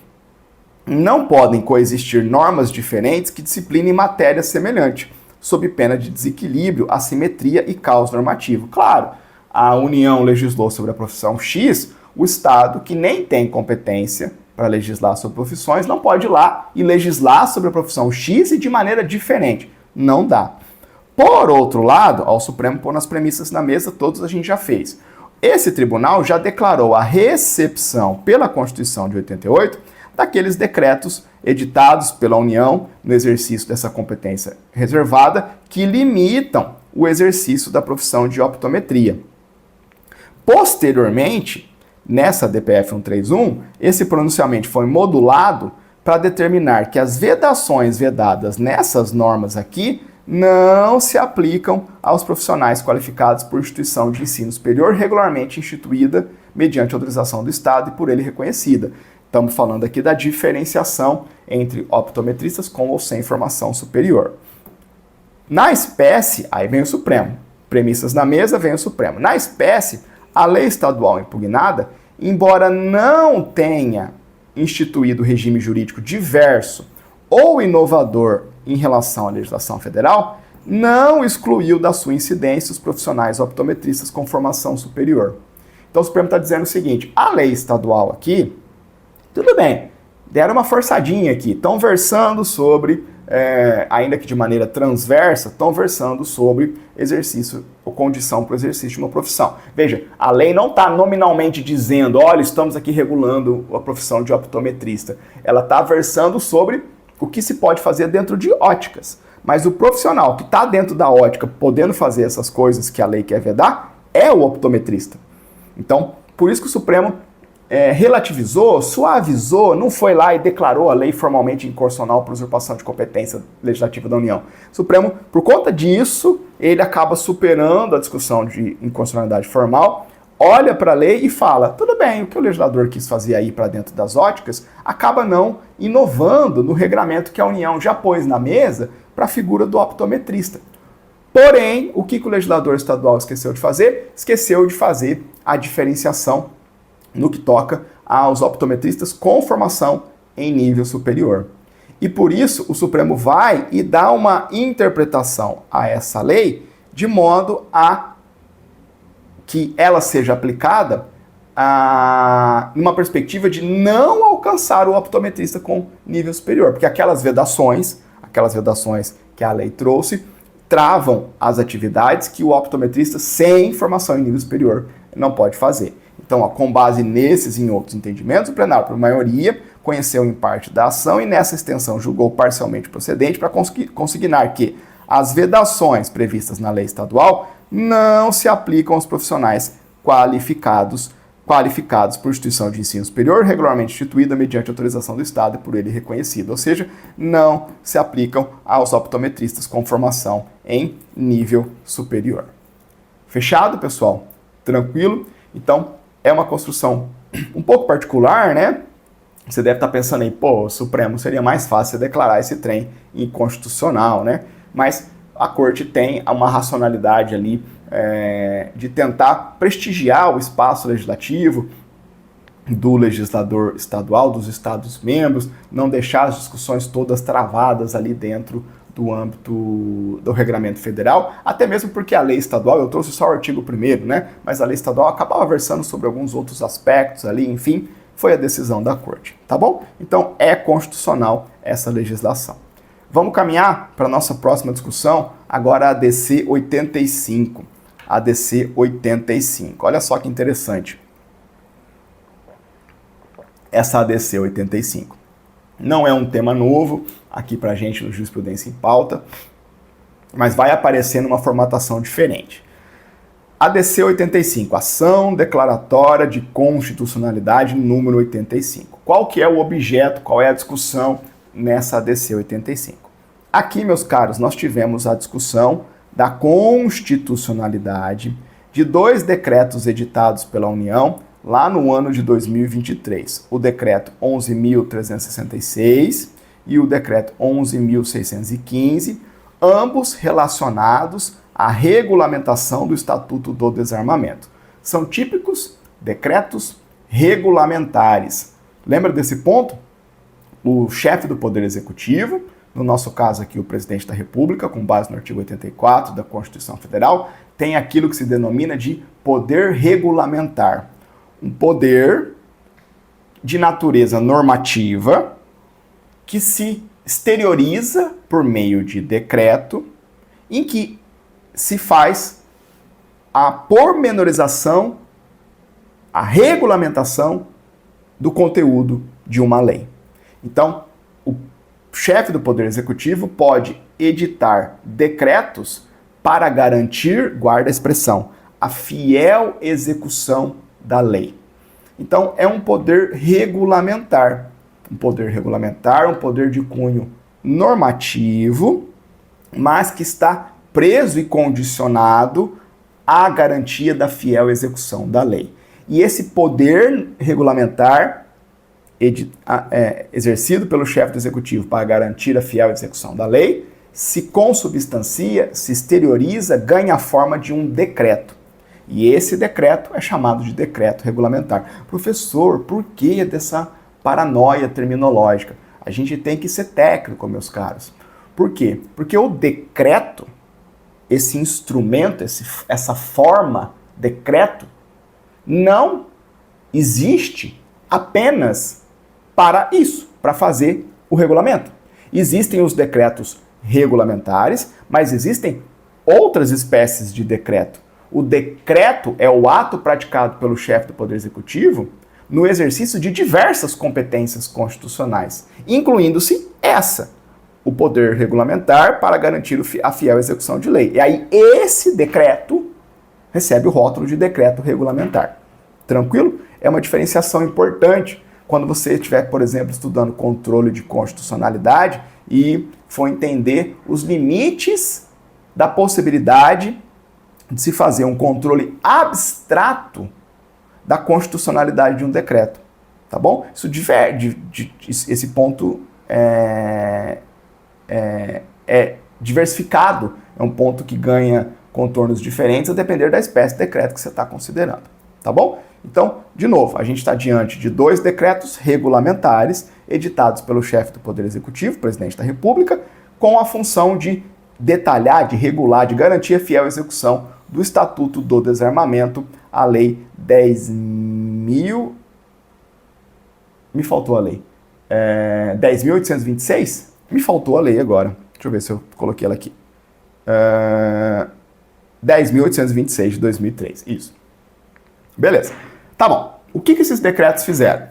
não podem coexistir normas diferentes que disciplinem matéria semelhante, sob pena de desequilíbrio, assimetria e caos normativo. Claro, a União legislou sobre a profissão X, o Estado, que nem tem competência para legislar sobre profissões, não pode ir lá e legislar sobre a profissão X e de maneira diferente. Não dá. Por outro lado, ao Supremo pôr nas premissas na mesa, todos a gente já fez. Esse tribunal já declarou a recepção pela Constituição de 88 daqueles decretos editados pela União no exercício dessa competência reservada que limitam o exercício da profissão de optometria. Posteriormente, nessa DPF 131, esse pronunciamento foi modulado para determinar que as vedações vedadas nessas normas aqui não se aplicam aos profissionais qualificados por instituição de ensino superior regularmente instituída mediante autorização do Estado e por ele reconhecida. Estamos falando aqui da diferenciação entre optometristas com ou sem formação superior. Na espécie, aí vem o Supremo. Premissas na mesa, vem o Supremo. Na espécie, a lei estadual impugnada, embora não tenha instituído regime jurídico diverso ou inovador em relação à legislação federal, não excluiu da sua incidência os profissionais optometristas com formação superior. Então o Supremo está dizendo o seguinte, a lei estadual aqui, tudo bem, deram uma forçadinha aqui, estão versando sobre, ainda que de maneira transversa, estão versando sobre exercício ou condição para o exercício de uma profissão. Veja, a lei não está nominalmente dizendo, olha, estamos aqui regulando a profissão de optometrista. Ela está versando sobre o que se pode fazer dentro de óticas. Mas o profissional que está dentro da ótica, podendo fazer essas coisas que a lei quer vedar, é o optometrista. Então, por isso que o Supremo relativizou, suavizou, não foi lá e declarou a lei formalmente inconstitucional por usurpação de competência legislativa da União. O Supremo, por conta disso, ele acaba superando a discussão de inconstitucionalidade formal, olha para a lei e fala, tudo bem, o que o legislador quis fazer aí para dentro das óticas, acaba não inovando no regramento que a União já pôs na mesa para a figura do optometrista. Porém, o que o legislador estadual esqueceu de fazer? Esqueceu de fazer a diferenciação no que toca aos optometristas com formação em nível superior. E por isso o Supremo vai e dá uma interpretação a essa lei de modo a que ela seja aplicada numa perspectiva de não alcançar o optometrista com nível superior, porque aquelas vedações que a lei trouxe travam as atividades que o optometrista sem formação em nível superior não pode fazer. Então, com base nesses e em outros entendimentos, o plenário, por maioria, conheceu em parte da ação e nessa extensão julgou parcialmente procedente para consignar que as vedações previstas na lei estadual não se aplicam aos profissionais qualificados por instituição de ensino superior regularmente instituída mediante autorização do Estado e por ele reconhecida, ou seja, não se aplicam aos optometristas com formação em nível superior. Fechado, pessoal? Tranquilo? Então, é uma construção um pouco particular, né? Você deve estar pensando aí, o Supremo seria mais fácil declarar esse trem inconstitucional, né? Mas a Corte tem uma racionalidade ali de tentar prestigiar o espaço legislativo do legislador estadual, dos estados-membros, não deixar as discussões todas travadas ali dentro do âmbito do Regramento Federal, até mesmo porque a lei estadual, eu trouxe só o artigo 1º, né? Mas a lei estadual acabava versando sobre alguns outros aspectos ali, enfim, foi a decisão da Corte, tá bom? Então é constitucional essa legislação. Vamos caminhar para a nossa próxima discussão, agora a ADC 85. ADC 85, olha só que interessante. Essa ADC 85 não é um tema novo aqui pra gente no Jurisprudência em Pauta, mas vai aparecer numa formatação diferente. ADC 85, Ação Declaratória de Constitucionalidade número 85. Qual que é o objeto, qual é a discussão nessa ADC 85? Aqui, meus caros, nós tivemos a discussão da constitucionalidade de 2 decretos editados pela União lá no ano de 2023, o decreto 11.366 e o decreto 11.615, ambos relacionados à regulamentação do Estatuto do Desarmamento. São típicos decretos regulamentares. Lembra desse ponto? O chefe do Poder Executivo, no nosso caso aqui o Presidente da República, com base no artigo 84 da Constituição Federal, tem aquilo que se denomina de poder regulamentar. Um poder de natureza normativa que se exterioriza por meio de decreto, em que se faz a pormenorização, a regulamentação do conteúdo de uma lei. Então, o chefe do Poder Executivo pode editar decretos para garantir, guarda a expressão, a fiel execução da lei. Então, é um poder regulamentar. Um poder regulamentar, um poder de cunho normativo, mas que está preso e condicionado à garantia da fiel execução da lei. E esse poder regulamentar, exercido pelo chefe do Executivo para garantir a fiel execução da lei, se consubstancia, se exterioriza, ganha a forma de um decreto. E esse decreto é chamado de decreto regulamentar. Professor, por que dessa paranoia terminológica? A gente tem que ser técnico, meus caros. Por quê? Porque o decreto, esse instrumento, essa forma, decreto, não existe apenas para isso, para fazer o regulamento. Existem os decretos regulamentares, mas existem outras espécies de decreto. O decreto é o ato praticado pelo chefe do Poder Executivo no exercício de diversas competências constitucionais, incluindo-se essa, o poder regulamentar para garantir a fiel execução de lei. E aí esse decreto recebe o rótulo de decreto regulamentar. Tranquilo? É uma diferenciação importante quando você estiver, por exemplo, estudando controle de constitucionalidade e for entender os limites da possibilidade de se fazer um controle abstrato da constitucionalidade de um decreto, tá bom? Esse ponto é diversificado, é um ponto que ganha contornos diferentes a depender da espécie de decreto que você está considerando, tá bom? Então, de novo, a gente está diante de 2 decretos regulamentares editados pelo chefe do Poder Executivo, Presidente da República, com a função de detalhar, de regular, de garantir a fiel execução do Estatuto do Desarmamento, a Lei 10.000... Me faltou a lei. 10.826? Me faltou a lei agora. Deixa eu ver se eu coloquei ela aqui. 10.826 de 2003. Isso. Beleza. Tá bom. O que esses decretos fizeram?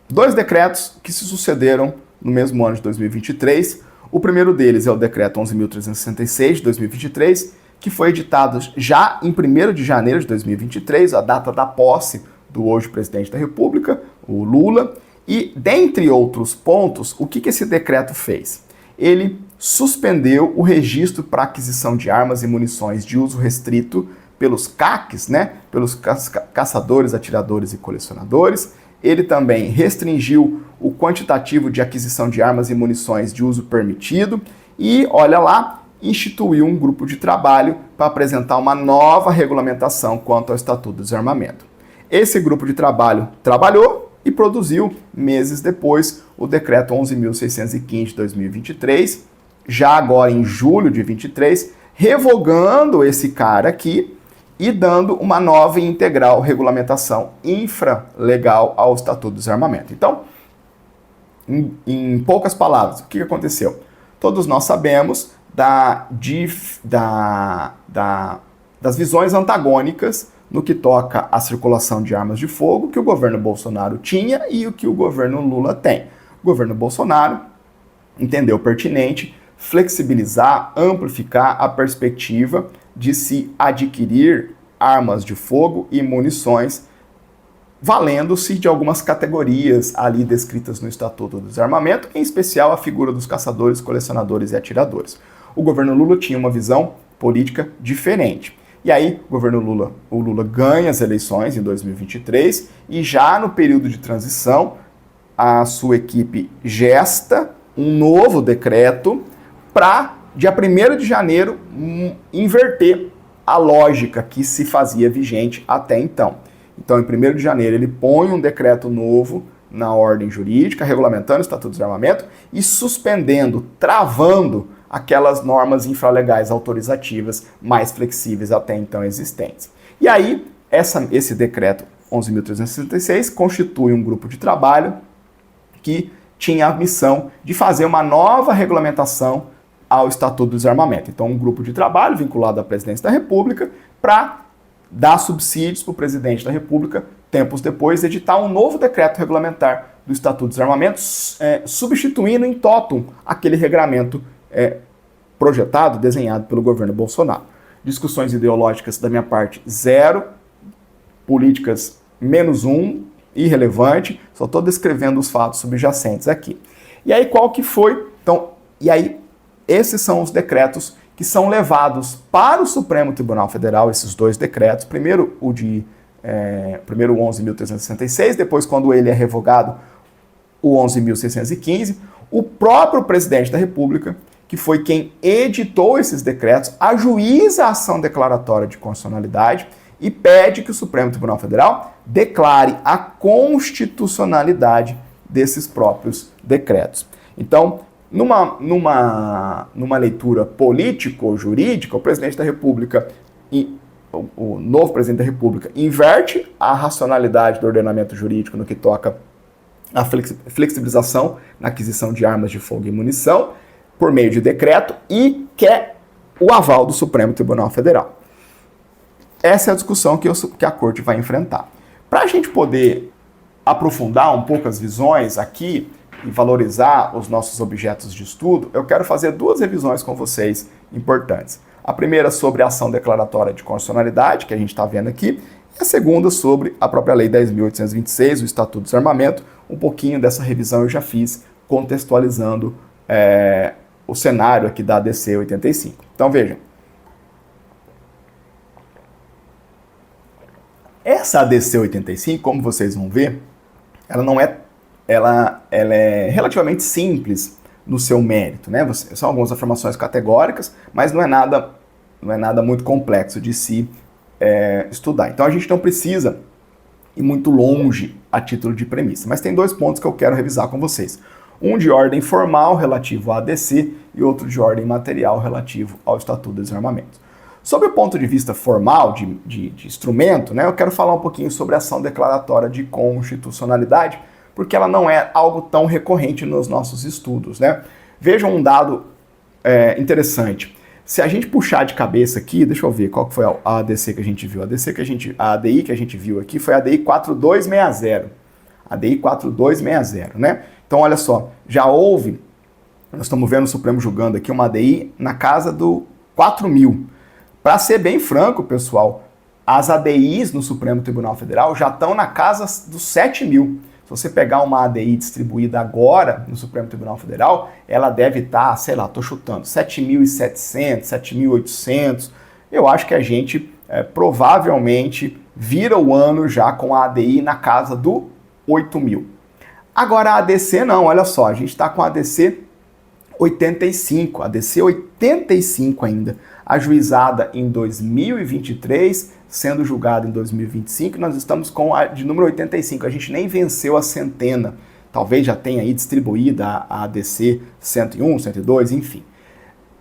2 decretos que se sucederam no mesmo ano de 2023. O primeiro deles é o decreto 11.366 de 2023, que foi editado já em 1º de janeiro de 2023, a data da posse do hoje presidente da República, o Lula. E, dentre outros pontos, o que esse decreto fez? Ele suspendeu o registro para aquisição de armas e munições de uso restrito pelos CACs, né? Pelos caçadores, atiradores e colecionadores. Ele também restringiu o quantitativo de aquisição de armas e munições de uso permitido e, olha lá, instituiu um grupo de trabalho para apresentar uma nova regulamentação quanto ao Estatuto do Desarmamento. Esse grupo de trabalho trabalhou e produziu, meses depois, o Decreto 11.615 de 2023, já agora em julho de 23, revogando esse cara aqui e dando uma nova e integral regulamentação infralegal ao Estatuto do Desarmamento. Então, em poucas palavras, o que aconteceu? Todos nós sabemos das visões antagônicas no que toca à circulação de armas de fogo que o governo Bolsonaro tinha e o que o governo Lula tem. O governo Bolsonaro entendeu pertinente flexibilizar, amplificar a perspectiva de se adquirir armas de fogo e munições, valendo-se de algumas categorias ali descritas no Estatuto do Desarmamento, em especial a figura dos caçadores, colecionadores e atiradores. O governo Lula tinha uma visão política diferente. E aí, o Lula ganha as eleições em 2023 e já no período de transição, a sua equipe gesta um novo decreto para, dia 1º de janeiro, inverter a lógica que se fazia vigente até então. Então, em 1º de janeiro, ele põe um decreto novo na ordem jurídica, regulamentando o Estatuto do Desarmamento e suspendendo, travando aquelas normas infralegais autorizativas mais flexíveis até então existentes. E aí, esse decreto 11.366 constitui um grupo de trabalho que tinha a missão de fazer uma nova regulamentação ao Estatuto do Desarmamento. Então, um grupo de trabalho vinculado à Presidência da República para dar subsídios para o Presidente da República, tempos depois, editar um novo decreto regulamentar do Estatuto do Desarmamento, substituindo em totum aquele regramento projetado, desenhado pelo governo Bolsonaro. Discussões ideológicas da minha parte, zero. Políticas, -1, irrelevante. Só estou descrevendo os fatos subjacentes aqui. E aí, qual que foi? Então, esses são os decretos que são levados para o Supremo Tribunal Federal, esses dois decretos. Primeiro o 11.366, depois, quando ele é revogado, o 11.615. O próprio presidente da República, que foi quem editou esses decretos, ajuiza a ação declaratória de constitucionalidade e pede que o Supremo Tribunal Federal declare a constitucionalidade desses próprios decretos. Então, numa leitura político-jurídica, o presidente da República, o novo presidente da República, inverte a racionalidade do ordenamento jurídico no que toca à flexibilização na aquisição de armas de fogo e munição, por meio de decreto, e quer o aval do Supremo Tribunal Federal. Essa é a discussão que a Corte vai enfrentar. Para a gente poder aprofundar um pouco as visões aqui e valorizar os nossos objetos de estudo, eu quero fazer duas revisões com vocês importantes. A primeira sobre a ação declaratória de constitucionalidade, que a gente está vendo aqui, e a segunda sobre a própria Lei 10.826, o Estatuto do Desarmamento. Um pouquinho dessa revisão eu já fiz, contextualizando o cenário aqui da ADC 85. Então vejam. Essa ADC 85, como vocês vão ver, ela é relativamente simples no seu mérito, né? São algumas afirmações categóricas, mas não é nada muito complexo de se estudar. Então a gente não precisa ir muito longe a título de premissa. Mas tem dois pontos que eu quero revisar com vocês. Um de ordem formal, relativo à ADC, e outro de ordem material, relativo ao Estatuto do Desarmamento. Sob o ponto de vista formal, de instrumento, né, eu quero falar um pouquinho sobre a ação declaratória de constitucionalidade, porque ela não é algo tão recorrente nos nossos estudos, né? Vejam um dado interessante. Se a gente puxar de cabeça aqui, deixa eu ver qual que foi a ADC que a gente viu. A ADI que a gente viu aqui foi a ADI 4260. ADI 4260, né? Então, olha só, já houve, nós estamos vendo o Supremo julgando aqui uma ADI na casa do 4.000. Para ser bem franco, pessoal, as ADIs no Supremo Tribunal Federal já estão na casa dos 7.000. Se você pegar uma ADI distribuída agora no Supremo Tribunal Federal, ela deve estar, sei lá, estou chutando, 7.700, 7.800. Eu acho que a gente provavelmente vira o ano já com a ADI na casa do 8.000. Agora a ADC não, olha só, a gente está com a ADC 85, a ADC 85 ainda, ajuizada em 2023, sendo julgada em 2025, nós estamos com a de número 85, a gente nem venceu a centena, talvez já tenha aí distribuída a ADC 101, 102, enfim.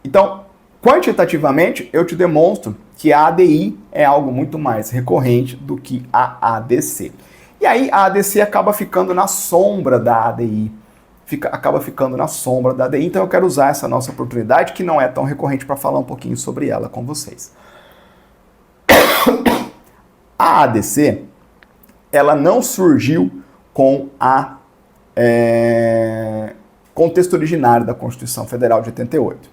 Então, quantitativamente, eu te demonstro que a ADI é algo muito mais recorrente do que a ADC. E aí a ADC acaba ficando na sombra da ADI, acaba ficando na sombra da ADI, então eu quero usar essa nossa oportunidade, que não é tão recorrente, para falar um pouquinho sobre ela com vocês. A ADC, ela não surgiu com a contexto originário da Constituição Federal de 88.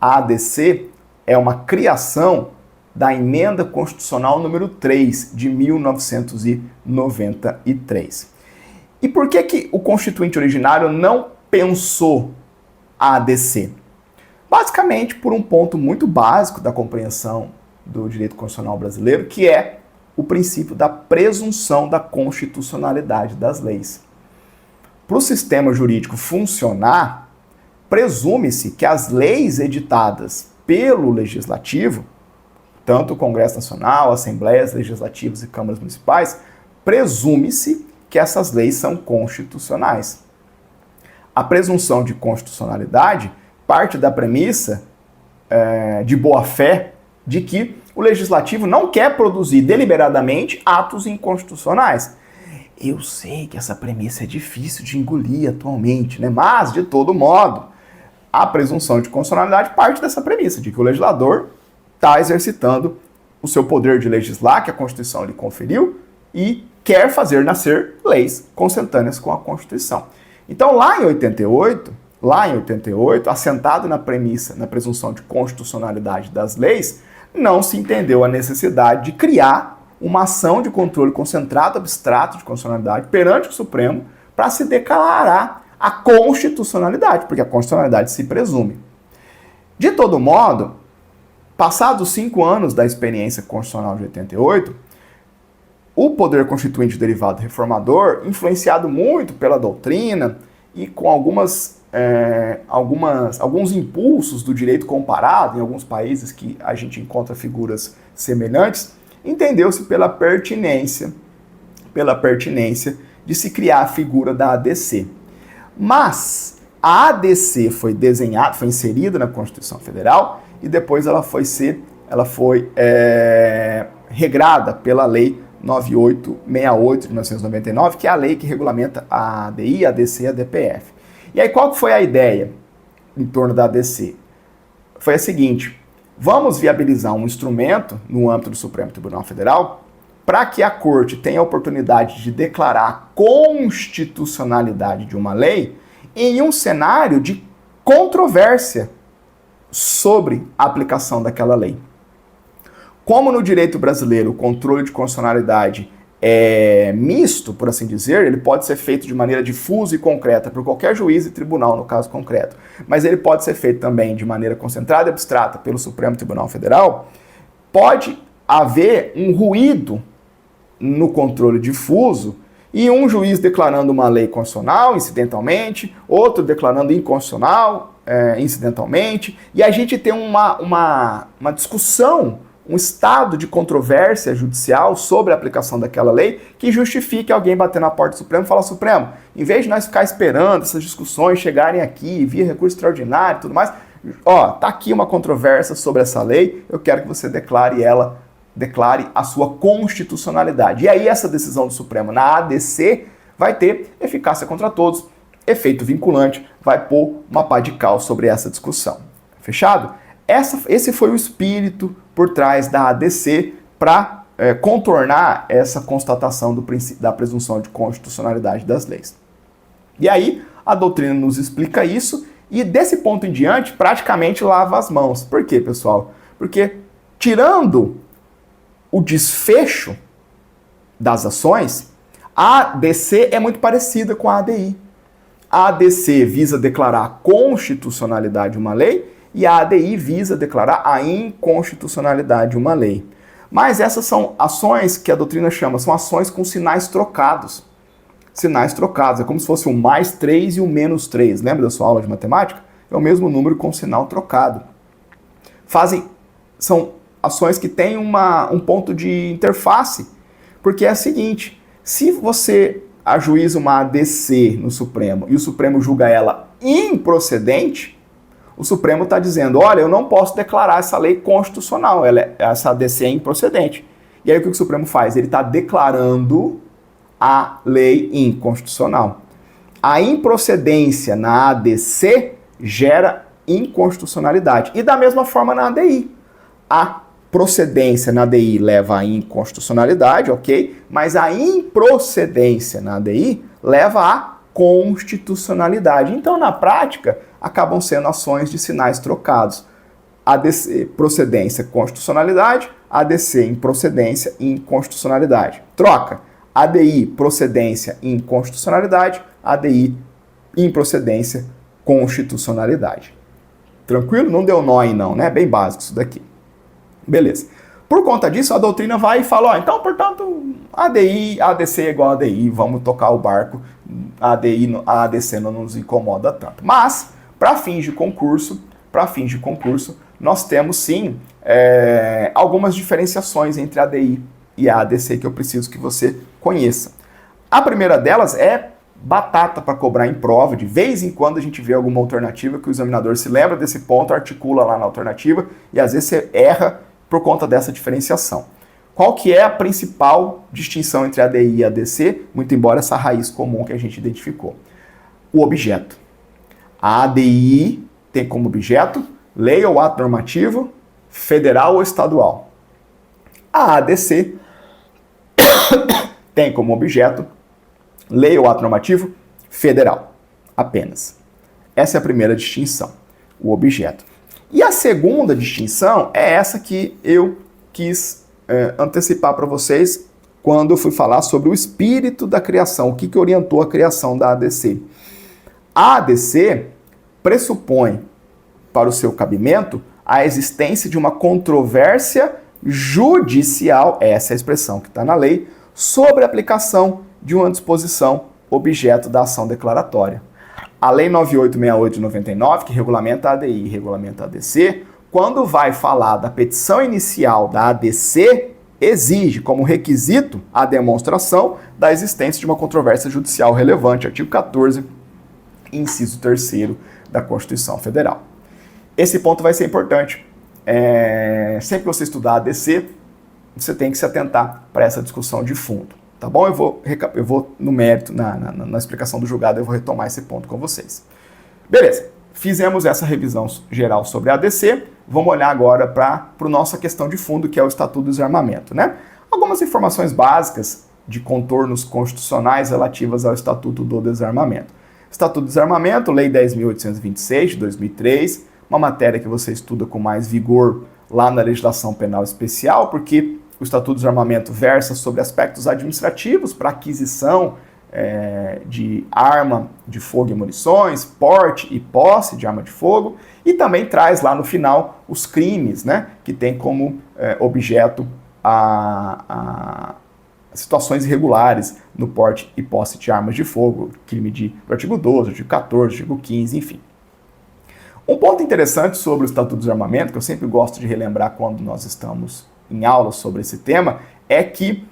A ADC é uma criação da Emenda Constitucional número 3 de 1993. E por que o constituinte originário não pensou a ADC? Basicamente por um ponto muito básico da compreensão do direito constitucional brasileiro, que é o princípio da presunção da constitucionalidade das leis. Para o sistema jurídico funcionar, presume-se que as leis editadas pelo Legislativo, tanto o Congresso Nacional, Assembleias Legislativas e Câmaras Municipais, presume-se que essas leis são constitucionais. A presunção de constitucionalidade parte da premissa de boa-fé de que o Legislativo não quer produzir deliberadamente atos inconstitucionais. Eu sei que essa premissa é difícil de engolir atualmente, né? Mas, de todo modo, a presunção de constitucionalidade parte dessa premissa, de que o legislador está exercitando o seu poder de legislar, que a Constituição lhe conferiu, e quer fazer nascer leis consentâneas com a Constituição. Então, lá em 88, assentado na premissa, na presunção de constitucionalidade das leis, não se entendeu a necessidade de criar uma ação de controle concentrado abstrato de constitucionalidade perante o Supremo para se declarar a constitucionalidade, porque a constitucionalidade se presume. De todo modo, passados 5 anos da experiência constitucional de 88, o poder constituinte derivado reformador, influenciado muito pela doutrina e com alguns impulsos do direito comparado, em alguns países que a gente encontra figuras semelhantes, entendeu-se pela pertinência de se criar a figura da ADC. Mas a ADC foi desenhada, foi inserida na Constituição Federal e depois ela foi regrada pela Lei 9868 de 1999, que é a lei que regulamenta a ADI, a ADC e a DPF. E aí qual foi a ideia em torno da ADC? Foi a seguinte: vamos viabilizar um instrumento no âmbito do Supremo Tribunal Federal para que a Corte tenha a oportunidade de declarar a constitucionalidade de uma lei em um cenário de controvérsia sobre a aplicação daquela lei. Como no direito brasileiro o controle de constitucionalidade é misto, por assim dizer, ele pode ser feito de maneira difusa e concreta por qualquer juiz e tribunal no caso concreto, mas ele pode ser feito também de maneira concentrada e abstrata pelo Supremo Tribunal Federal, pode haver um ruído no controle difuso e um juiz declarando uma lei constitucional incidentalmente, outro declarando inconstitucional incidentalmente, e a gente tem uma discussão, um estado de controvérsia judicial sobre a aplicação daquela lei que justifique alguém bater na porta do Supremo e falar: Supremo, em vez de nós ficar esperando essas discussões chegarem aqui via recurso extraordinário e tudo mais, tá aqui uma controvérsia sobre essa lei, eu quero que você declare a sua constitucionalidade. E aí essa decisão do Supremo na ADC vai ter eficácia contra todos, efeito vinculante, vai pôr uma pá de cal sobre essa discussão. Fechado? Esse foi o espírito por trás da ADC para contornar essa constatação do princípio da presunção de constitucionalidade das leis. E aí a doutrina nos explica isso e desse ponto em diante praticamente lava as mãos. Por quê, pessoal? Porque tirando o desfecho das ações, a ADC é muito parecida com a ADI. A ADC visa declarar a constitucionalidade de uma lei e a ADI visa declarar a inconstitucionalidade de uma lei. Mas essas são ações que a doutrina chama, são ações com sinais trocados. Sinais trocados, é como se fosse um +3 e um -3. Lembra da sua aula de matemática? é o mesmo número com sinal trocado. São ações que têm um ponto de interface, porque é o seguinte, se você ajuiza uma ADC no Supremo e o Supremo julga ela improcedente, o Supremo está dizendo, olha, eu não posso declarar essa lei constitucional, essa ADC é improcedente. E aí o que o Supremo faz? Ele está declarando a lei inconstitucional. A improcedência na ADC gera inconstitucionalidade. E da mesma forma na ADI. A procedência na ADI leva à inconstitucionalidade, ok? Mas a improcedência na ADI leva à constitucionalidade. Então, na prática, acabam sendo ações de sinais trocados. ADC, procedência, constitucionalidade. ADC, improcedência e inconstitucionalidade. Troca. ADI, procedência e inconstitucionalidade. ADI, improcedência, constitucionalidade. Tranquilo? Não deu nó aí não, né? Bem básico isso daqui. Beleza. Por conta disso, a doutrina vai e fala, ó, então, portanto, ADC é igual a ADI, vamos tocar o barco, a ADC não nos incomoda tanto. Mas, para fins de concurso, nós temos sim algumas diferenciações entre a ADI e a ADC que eu preciso que você conheça. A primeira delas é batata para cobrar em prova. De vez em quando a gente vê alguma alternativa que o examinador se lembra desse ponto, articula lá na alternativa e às vezes você erra por conta dessa diferenciação. Qual que é a principal distinção entre a ADI e a ADC, muito embora essa raiz comum que a gente identificou? O objeto. A ADI tem como objeto lei ou ato normativo, federal ou estadual. A ADC tem como objeto lei ou ato normativo federal, apenas. Essa é a primeira distinção, o objeto. E a segunda distinção é essa que eu quis antecipar para vocês quando eu fui falar sobre o espírito da criação, o que orientou a criação da ADC. A ADC pressupõe para o seu cabimento a existência de uma controvérsia judicial, essa é a expressão que está na lei, sobre a aplicação de uma disposição objeto da ação declaratória. A Lei 9868 de 99, que regulamenta a ADI e regulamenta a ADC, quando vai falar da petição inicial da ADC, exige como requisito a demonstração da existência de uma controvérsia judicial relevante, artigo 14, inciso 3º da Constituição Federal. Esse ponto vai ser importante. Sempre que você estudar a ADC, você tem que se atentar para essa discussão de fundo. Tá bom? Eu vou no mérito, na explicação do julgado, eu vou retomar esse ponto com vocês. Beleza, fizemos essa revisão geral sobre a ADC, vamos olhar agora para a nossa questão de fundo, que é o Estatuto do Desarmamento, né? Algumas informações básicas de contornos constitucionais relativas ao Estatuto do Desarmamento. Estatuto do Desarmamento, Lei 10.826, de 2003, uma matéria que você estuda com mais vigor lá na legislação penal especial, porque o Estatuto do Desarmamento versa sobre aspectos administrativos para aquisição de arma de fogo e munições, porte e posse de arma de fogo, e também traz lá no final os crimes, né, que tem como objeto situações irregulares no porte e posse de armas de fogo, crime do artigo 12, artigo 14, artigo 15, enfim. Um ponto interessante sobre o Estatuto do Desarmamento, que eu sempre gosto de relembrar quando nós estamos em aula sobre esse tema, é que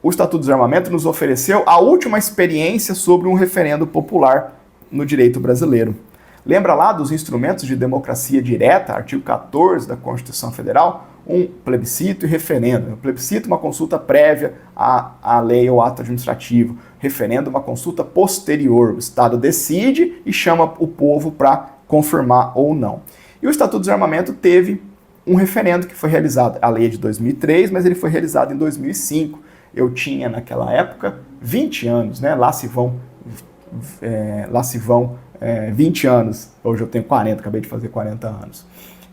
o Estatuto do Desarmamento nos ofereceu a última experiência sobre um referendo popular no direito brasileiro. Lembra lá dos instrumentos de democracia direta, artigo 14 da Constituição Federal? Um plebiscito e referendo. O plebiscito, uma consulta prévia à lei ou ato administrativo. Referendo, uma consulta posterior. O Estado decide e chama o povo para confirmar ou não. E o Estatuto do Desarmamento teve um referendo que foi realizado, a lei é de 2003, mas ele foi realizado em 2005. Eu tinha, naquela época, 20 anos, né? Lá se vão 20 anos. Hoje eu tenho 40, acabei de fazer 40 anos.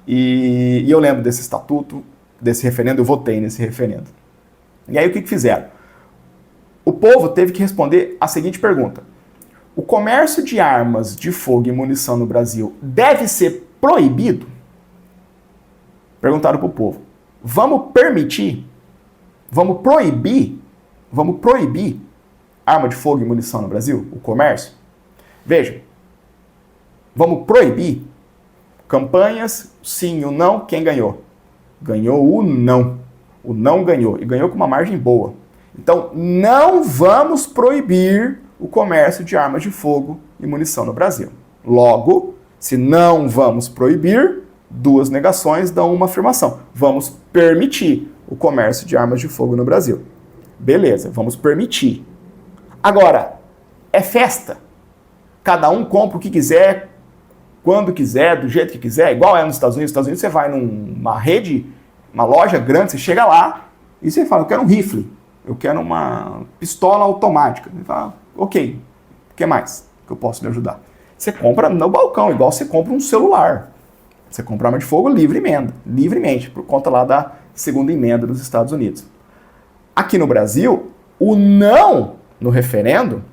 E eu lembro desse estatuto, desse referendo, eu votei nesse referendo. E aí o que fizeram? O povo teve que responder a seguinte pergunta: o comércio de armas de fogo e munição no Brasil deve ser proibido? Perguntaram para o povo. Vamos permitir? Vamos proibir arma de fogo e munição no Brasil? O comércio? Veja, vamos proibir? Campanhas, sim e o não, quem ganhou? Ganhou o não. O não ganhou, e ganhou com uma margem boa. Então, não vamos proibir o comércio de armas de fogo e munição no Brasil. Logo, se não vamos proibir, duas negações dão uma afirmação. Vamos permitir o comércio de armas de fogo no Brasil. Beleza, vamos permitir. Agora, é festa. Cada um compra o que quiser, quando quiser, do jeito que quiser. Igual é nos Estados Unidos. Nos Estados Unidos você vai numa rede, uma loja grande, você chega lá e você fala, eu quero um rifle, eu quero uma pistola automática. Você fala, ok, o que mais que eu posso lhe ajudar? Você compra no balcão, igual você compra um celular. Você compra arma de fogo livremente, por conta lá da segunda emenda dos Estados Unidos. Aqui no Brasil, o não no referendo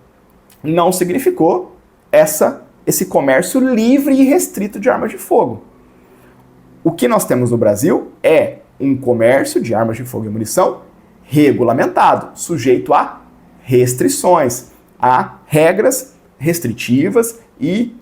não significou esse comércio livre e restrito de armas de fogo. O que nós temos no Brasil é um comércio de armas de fogo e munição regulamentado, sujeito a restrições, a regras restritivas e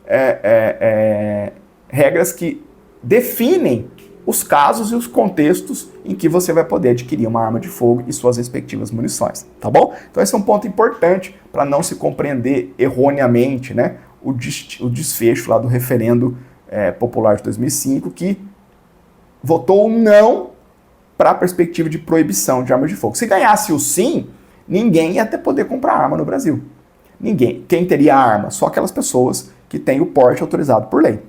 regras que definem os casos e os contextos em que você vai poder adquirir uma arma de fogo e suas respectivas munições, tá bom? Então esse é um ponto importante para não se compreender erroneamente, né, o desfecho lá do referendo popular de 2005, que votou não para a perspectiva de proibição de armas de fogo. Se ganhasse o sim, ninguém ia até poder comprar arma no Brasil. Ninguém. Quem teria arma? Só aquelas pessoas que têm o porte autorizado por lei.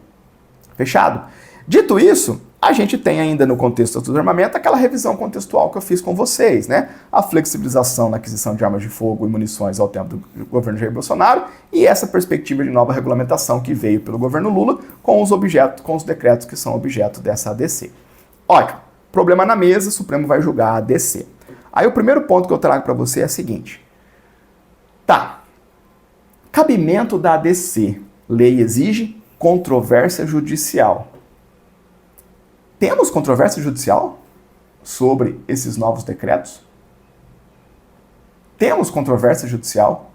Fechado? Dito isso, a gente tem ainda no contexto do armamento aquela revisão contextual que eu fiz com vocês, né? A flexibilização na aquisição de armas de fogo e munições ao tempo do governo Jair Bolsonaro e essa perspectiva de nova regulamentação que veio pelo governo Lula com os decretos que são objeto dessa ADC. Ótimo. Problema na mesa, o Supremo vai julgar a ADC. Aí o primeiro ponto que eu trago para você é o seguinte. Tá. Cabimento da ADC. Lei exige controvérsia judicial. Temos controvérsia judicial sobre esses novos decretos? Temos controvérsia judicial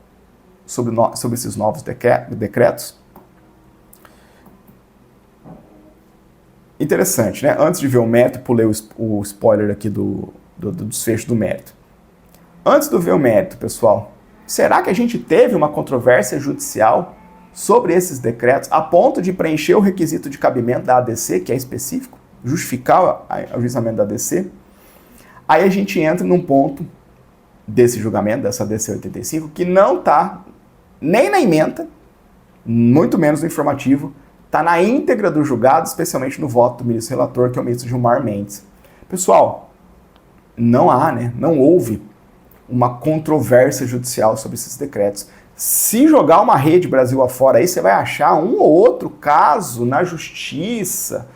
sobre esses novos decretos? Interessante, né? Antes de ver o mérito, pulei o spoiler aqui do desfecho do mérito. Antes de ver o mérito, pessoal, será que a gente teve uma controvérsia judicial sobre esses decretos a ponto de preencher o requisito de cabimento da ADC, que é específico? Justificar o ajuizamento da ADC? Aí a gente entra num ponto desse julgamento, dessa ADC 85, que não está nem na ementa, muito menos no informativo, está na íntegra do julgado, especialmente no voto do ministro relator, que é o ministro Gilmar Mendes. Pessoal, não houve uma controvérsia judicial sobre esses decretos. Se jogar uma rede Brasil afora aí, você vai achar um ou outro caso na justiça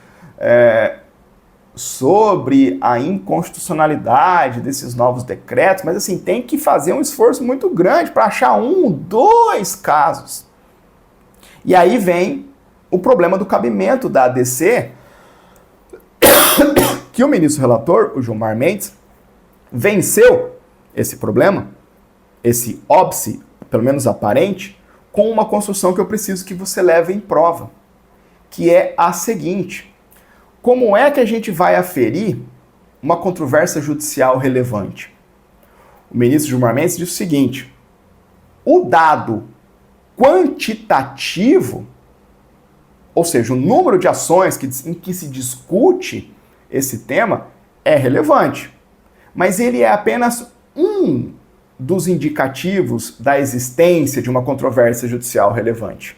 sobre a inconstitucionalidade desses novos decretos, mas assim, tem que fazer um esforço muito grande para achar um, dois casos. E aí vem o problema do cabimento da ADC, que o ministro relator, o Gilmar Mendes, venceu esse problema, esse óbice, pelo menos aparente, com uma construção que eu preciso que você leve em prova, que é a seguinte: como é que a gente vai aferir uma controvérsia judicial relevante? O ministro Gilmar Mendes diz o seguinte: o dado quantitativo, ou seja, o número de ações em que se discute esse tema, é relevante. Mas ele é apenas um dos indicativos da existência de uma controvérsia judicial relevante.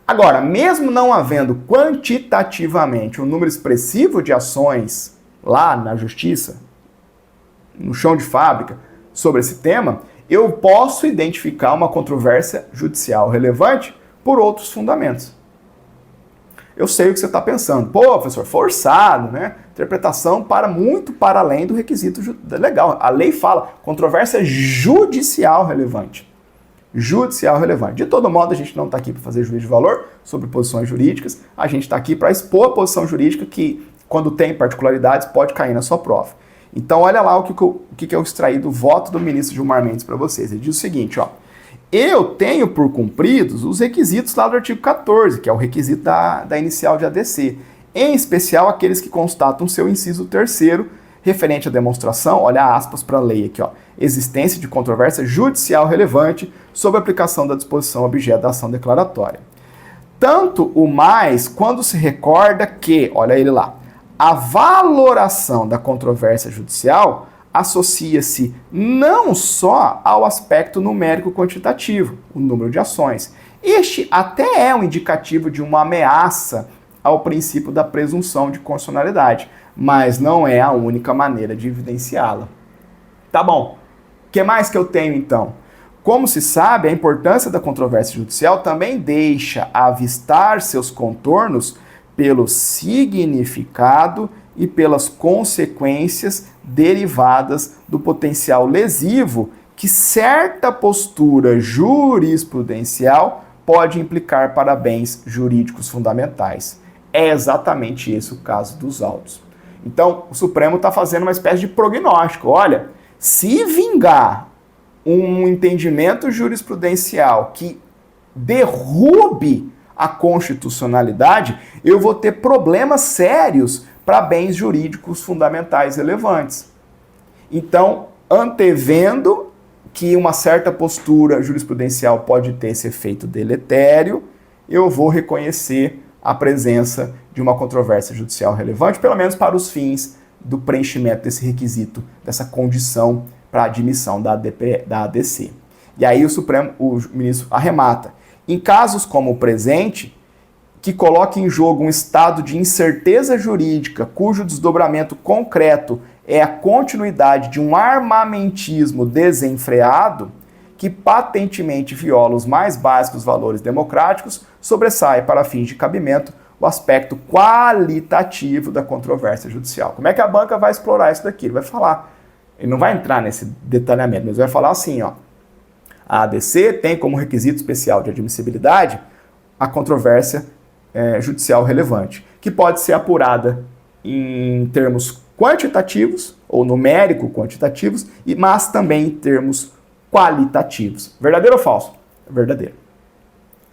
Agora, mesmo não havendo quantitativamente um número expressivo de ações lá na justiça, no chão de fábrica, sobre esse tema, eu posso identificar uma controvérsia judicial relevante por outros fundamentos. Eu sei o que você está pensando. Pô, professor, forçado, né? Interpretação muito para além do requisito legal. A lei fala controvérsia judicial relevante. Judicial relevante. De todo modo, a gente não está aqui para fazer juízo de valor sobre posições jurídicas, a gente está aqui para expor a posição jurídica que, quando tem particularidades, pode cair na sua prova. Então, olha lá o que eu extraí do voto do ministro Gilmar Mendes para vocês. Ele diz o seguinte, ó: eu tenho por cumpridos os requisitos lá do artigo 14, que é o requisito da inicial de ADC, em especial aqueles que constatam seu inciso 3º, referente à demonstração, olha aspas para a lei aqui, ó, existência de controvérsia judicial relevante sobre a aplicação da disposição objeto da ação declaratória. Tanto o mais quando se recorda que, olha ele lá, a valoração da controvérsia judicial associa-se não só ao aspecto numérico quantitativo, o número de ações. Este até é um indicativo de uma ameaça ao princípio da presunção de constitucionalidade, mas não é a única maneira de evidenciá-la. Tá bom. O que mais que eu tenho então? Como se sabe, a importância da controvérsia judicial também deixa avistar seus contornos pelo significado e pelas consequências derivadas do potencial lesivo que certa postura jurisprudencial pode implicar para bens jurídicos fundamentais. É exatamente esse o caso dos autos. Então, o Supremo está fazendo uma espécie de prognóstico. Olha, se vingar um entendimento jurisprudencial que derrube a constitucionalidade, eu vou ter problemas sérios para bens jurídicos fundamentais relevantes. Então, antevendo que uma certa postura jurisprudencial pode ter esse efeito deletério, eu vou reconhecer a presença de uma controvérsia judicial relevante, pelo menos para os fins do preenchimento desse requisito, dessa condição para admissão da ADC. E aí o ministro arremata. Em casos como o presente, que coloque em jogo um estado de incerteza jurídica, cujo desdobramento concreto é a continuidade de um armamentismo desenfreado, que patentemente viola os mais básicos valores democráticos, sobressai para fins de cabimento o aspecto qualitativo da controvérsia judicial. Como é que a banca vai explorar isso daqui? Ele vai falar, ele não vai entrar nesse detalhamento, mas vai falar assim, ó, a ADC tem como requisito especial de admissibilidade a controvérsia judicial relevante, que pode ser apurada em termos quantitativos ou numérico-quantitativos, mas também em termos qualitativos. Verdadeiro ou falso? Verdadeiro.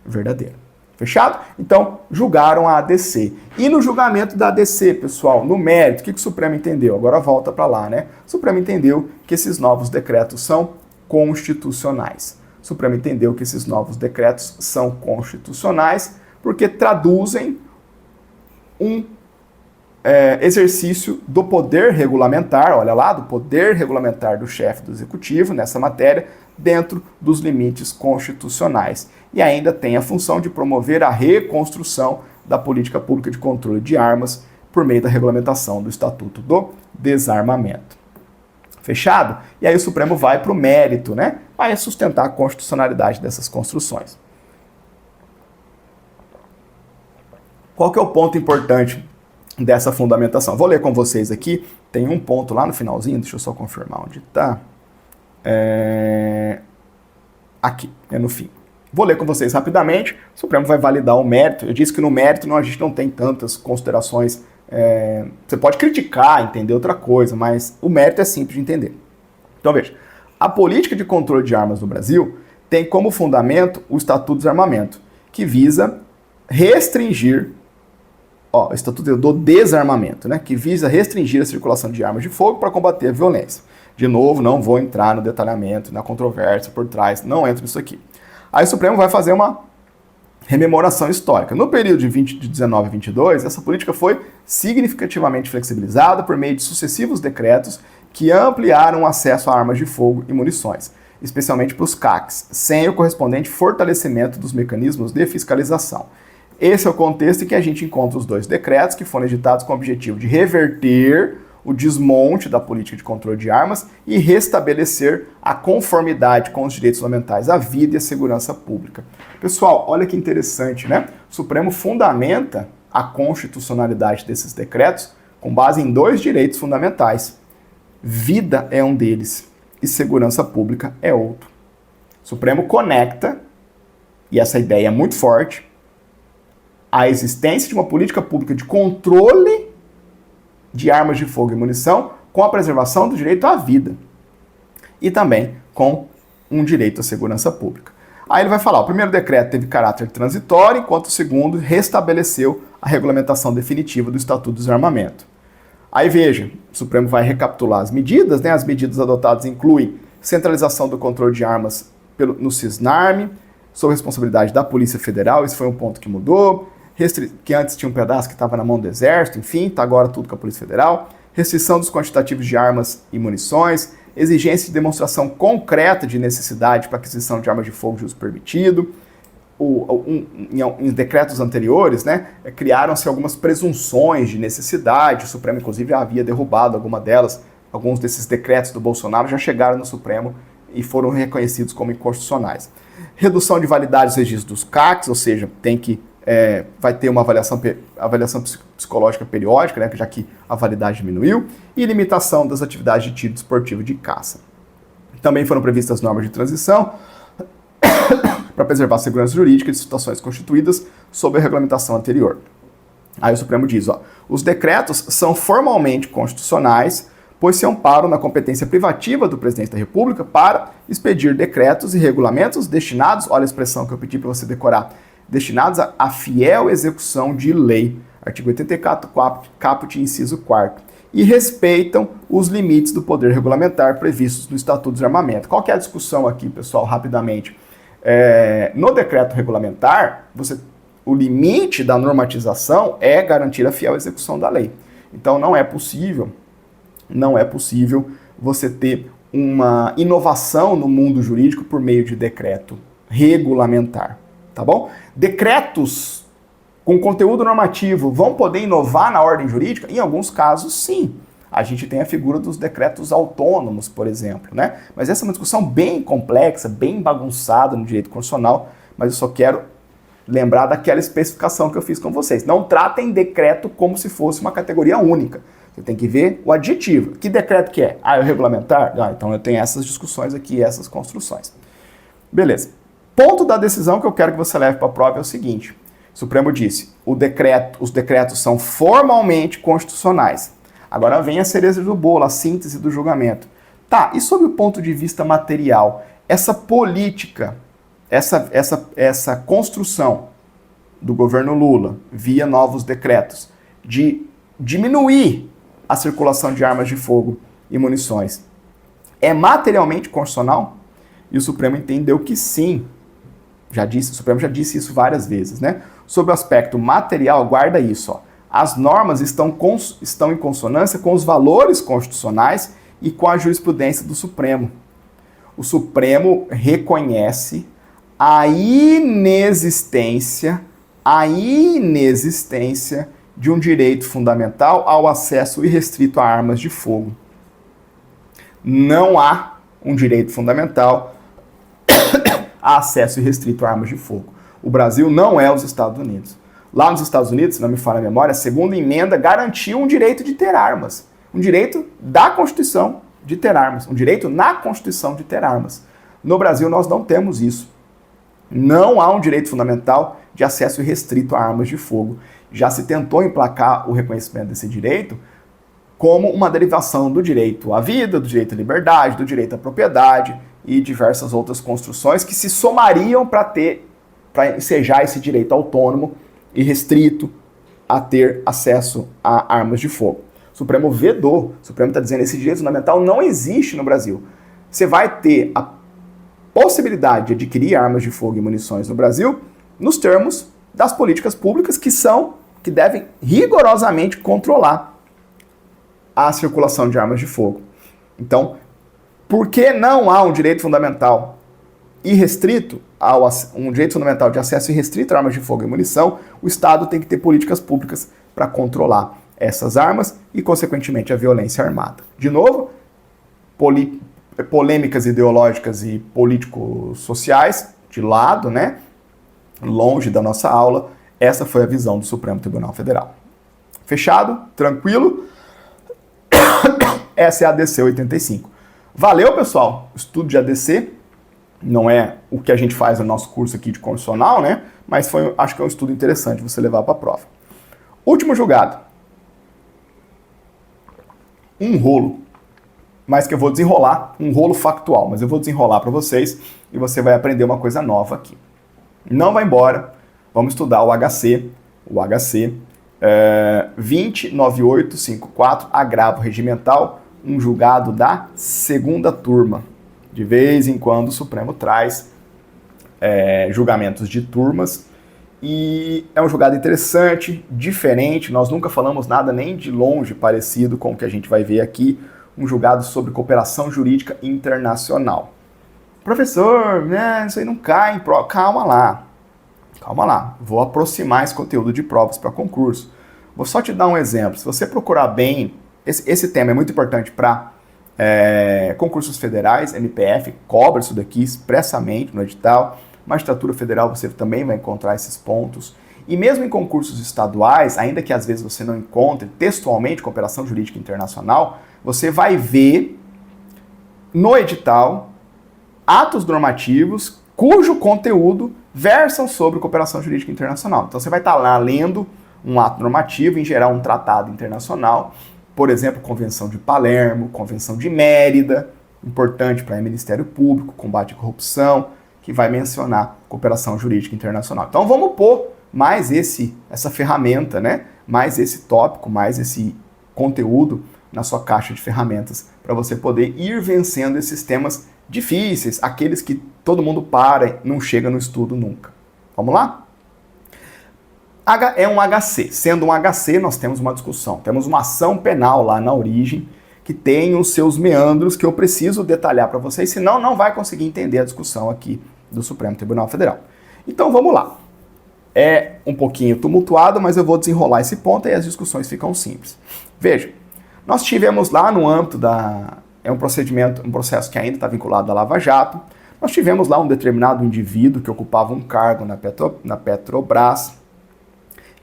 Verdadeiro. Fechado? Então, julgaram a ADC. E no julgamento da ADC, pessoal, no mérito, o que o Supremo entendeu? Agora volta para lá, né? O Supremo entendeu que esses novos decretos são constitucionais. O Supremo entendeu que esses novos decretos são constitucionais porque traduzem um exercício do poder regulamentar, olha lá, do poder regulamentar do chefe do executivo nessa matéria, dentro dos limites constitucionais. E ainda tem a função de promover a reconstrução da política pública de controle de armas por meio da regulamentação do Estatuto do Desarmamento. Fechado? E aí o Supremo vai para o mérito, né? Vai sustentar a constitucionalidade dessas construções. Qual que é o ponto importante dessa fundamentação? Vou ler com vocês aqui, tem um ponto lá no finalzinho, deixa eu só confirmar onde está. Aqui, é no fim. Vou ler com vocês rapidamente, o Supremo vai validar o mérito. Eu disse que no mérito a gente não tem tantas considerações, você pode criticar, entender outra coisa, mas o mérito é simples de entender. Então veja, a política de controle de armas no Brasil tem como fundamento o Estatuto do Desarmamento, que visa restringir o Estatuto do Desarmamento, né, que visa restringir a circulação de armas de fogo para combater a violência. De novo, não vou entrar no detalhamento, na controvérsia por trás, não entro nisso aqui. Aí o Supremo vai fazer uma rememoração histórica. No período de 19 a 22, essa política foi significativamente flexibilizada por meio de sucessivos decretos que ampliaram o acesso a armas de fogo e munições, especialmente para os CACs, sem o correspondente fortalecimento dos mecanismos de fiscalização. Esse é o contexto em que a gente encontra os dois decretos que foram editados com o objetivo de reverter o desmonte da política de controle de armas e restabelecer a conformidade com os direitos fundamentais à vida e à segurança pública. Pessoal, olha que interessante, né? O Supremo fundamenta a constitucionalidade desses decretos com base em dois direitos fundamentais. Vida é um deles e segurança pública é outro. O Supremo conecta, e essa ideia é muito forte, a existência de uma política pública de controle de armas de fogo e munição com a preservação do direito à vida e também com um direito à segurança pública. Aí ele vai falar, o primeiro decreto teve caráter transitório, enquanto o segundo restabeleceu a regulamentação definitiva do Estatuto do Desarmamento. Aí veja, o Supremo vai recapitular as medidas, né? As medidas adotadas incluem centralização do controle de armas no CISNARM, sob responsabilidade da Polícia Federal, esse foi um ponto que mudou, que antes tinha um pedaço que estava na mão do Exército, enfim, está agora tudo com a Polícia Federal, restrição dos quantitativos de armas e munições, exigência de demonstração concreta de necessidade para aquisição de armas de fogo de uso permitido. Em decretos anteriores, né, criaram-se algumas presunções de necessidade, o Supremo inclusive já havia derrubado alguma delas, alguns desses decretos do Bolsonaro já chegaram no Supremo e foram reconhecidos como inconstitucionais. Redução de validade dos registros dos CACs, ou seja, vai ter uma avaliação psicológica periódica, né, já que a validade diminuiu, e limitação das atividades de tiro desportivo de caça. Também foram previstas normas de transição para preservar a segurança jurídica de situações constituídas sob a regulamentação anterior. Aí o Supremo diz, os decretos são formalmente constitucionais, pois se amparam na competência privativa do Presidente da República para expedir decretos e regulamentos destinados, olha a expressão que eu pedi para você decorar, destinados à fiel execução de lei, artigo 84, caput, inciso 4º, e respeitam os limites do poder regulamentar previstos no Estatuto do Desarmamento. Qual que é a discussão aqui, pessoal, rapidamente? No decreto regulamentar, o limite da normatização é garantir a fiel execução da lei. Então não é possível você ter uma inovação no mundo jurídico por meio de decreto regulamentar. Tá bom? Decretos com conteúdo normativo vão poder inovar na ordem jurídica? Em alguns casos, sim. A gente tem a figura dos decretos autônomos, por exemplo, né? Mas essa é uma discussão bem complexa, bem bagunçada no direito constitucional, mas eu só quero lembrar daquela especificação que eu fiz com vocês. Não tratem decreto como se fosse uma categoria única. Você tem que ver o adjetivo. Que decreto que é? É o regulamentar? Então eu tenho essas discussões aqui, essas construções. Beleza. Ponto da decisão que eu quero que você leve para a prova é o seguinte. O Supremo disse, os decretos são formalmente constitucionais. Agora vem a cereja do bolo, a síntese do julgamento. Tá, e sob o ponto de vista material, essa política, essa construção do governo Lula, via novos decretos, de diminuir a circulação de armas de fogo e munições, é materialmente constitucional? E o Supremo entendeu que sim. O Supremo já disse isso várias vezes, né? Sob o aspecto material, guarda isso, as normas estão em consonância com os valores constitucionais e com a jurisprudência do Supremo. O Supremo reconhece a inexistência de um direito fundamental ao acesso irrestrito a armas de fogo. Não há um direito fundamental a acesso irrestrito a armas de fogo. O Brasil não é os Estados Unidos. Lá nos Estados Unidos, se não me falha a memória, a segunda emenda garantiu um direito de ter armas. Um direito da Constituição de ter armas. Um direito na Constituição de ter armas. No Brasil, nós não temos isso. Não há um direito fundamental de acesso irrestrito a armas de fogo. Já se tentou emplacar o reconhecimento desse direito como uma derivação do direito à vida, do direito à liberdade, do direito à propriedade e diversas outras construções que se somariam para ensejar esse direito autônomo e restrito a ter acesso a armas de fogo. O Supremo vedou, o Supremo está dizendo que esse direito fundamental não existe no Brasil. Você vai ter a possibilidade de adquirir armas de fogo e munições no Brasil nos termos das políticas públicas que devem rigorosamente controlar a circulação de armas de fogo. Então, por que não há um direito fundamental irrestrito, um direito fundamental de acesso irrestrito a armas de fogo e munição, o Estado tem que ter políticas públicas para controlar essas armas e, consequentemente, a violência armada. De novo, polêmicas ideológicas e político-sociais de lado, né? Longe da nossa aula, essa foi a visão do Supremo Tribunal Federal. Fechado? Tranquilo? Essa é a ADC 85. Valeu, pessoal! O estudo de ADC não é o que a gente faz no nosso curso aqui de constitucional, né? Mas acho que é um estudo interessante você levar para a prova. Último julgado. Um rolo. mas que eu vou desenrolar um rolo factual, mas eu vou desenrolar para vocês e você vai aprender uma coisa nova aqui. Não vai embora, vamos estudar o HC 209854, agravo regimental, um julgado da segunda turma. De vez em quando o Supremo traz julgamentos de turmas e é um julgado interessante, diferente, nós nunca falamos nada nem de longe parecido com o que a gente vai ver aqui, um julgado sobre cooperação jurídica internacional. Professor, né, isso aí não cai em prova. Calma lá. Vou aproximar esse conteúdo de provas para concurso. Vou só te dar um exemplo. Se você procurar bem, esse tema é muito importante para concursos federais, MPF cobra isso daqui expressamente no edital. Magistratura Federal você também vai encontrar esses pontos. E mesmo em concursos estaduais, ainda que às vezes você não encontre textualmente cooperação jurídica internacional, você vai ver no edital atos normativos cujo conteúdo versam sobre cooperação jurídica internacional. Então você vai estar lá lendo um ato normativo, em geral um tratado internacional, por exemplo, Convenção de Palermo, Convenção de Mérida, importante para o Ministério Público, combate à corrupção, que vai mencionar cooperação jurídica internacional. Então vamos pôr mais essa ferramenta, né? Mais esse tópico, mais esse conteúdo na sua caixa de ferramentas para você poder ir vencendo esses temas difíceis, aqueles que todo mundo para e não chega no estudo nunca. Vamos lá? É um HC. Sendo um HC, nós temos uma discussão. Temos uma ação penal lá na origem que tem os seus meandros que eu preciso detalhar para vocês, senão não vai conseguir entender a discussão aqui do Supremo Tribunal Federal. Então vamos lá. É um pouquinho tumultuado, mas eu vou desenrolar esse ponto e as discussões ficam simples. Veja, nós tivemos lá no âmbito um processo que ainda está vinculado à Lava Jato, nós tivemos lá um determinado indivíduo que ocupava um cargo na Petrobras,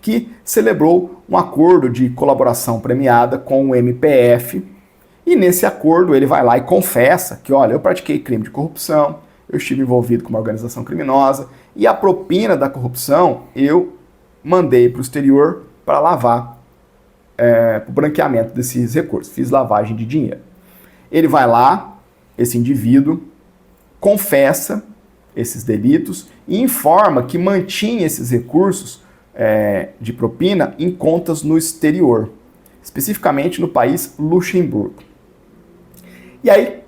que celebrou um acordo de colaboração premiada com o MPF, e nesse acordo ele vai lá e confessa que, olha, eu pratiquei crime de corrupção, eu estive envolvido com uma organização criminosa, e a propina da corrupção eu mandei para o exterior para lavar, para o branqueamento desses recursos, fiz lavagem de dinheiro. Ele vai lá, esse indivíduo, confessa esses delitos e informa que mantinha esses recursos de propina em contas no exterior, especificamente no país Luxemburgo. E aí,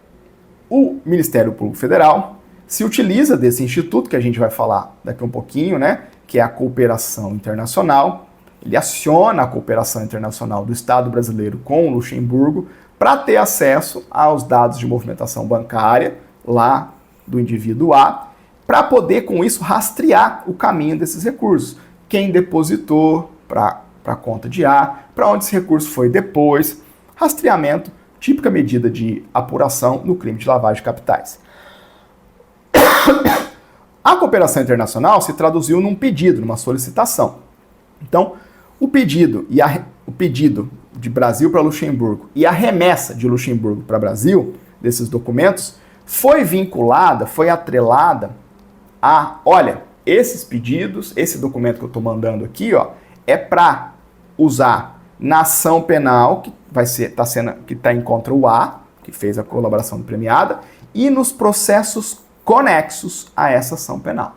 o Ministério Público Federal se utiliza desse instituto, que a gente vai falar daqui a um pouquinho, né, que é a cooperação internacional. Ele aciona a cooperação internacional do Estado brasileiro com o Luxemburgo para ter acesso aos dados de movimentação bancária lá do indivíduo A, para poder, com isso, rastrear o caminho desses recursos. Quem depositou para a conta de A, para onde esse recurso foi depois. Rastreamento, típica medida de apuração no crime de lavagem de capitais. A cooperação internacional se traduziu num pedido, numa solicitação. Então, o pedido de Brasil para Luxemburgo e a remessa de Luxemburgo para Brasil, desses documentos, foi vinculada, foi atrelada a, olha, esses pedidos, esse documento que eu estou mandando aqui, ó, é para usar na ação penal, que está em contra o A, que fez a colaboração premiada, e nos processos conexos a essa ação penal.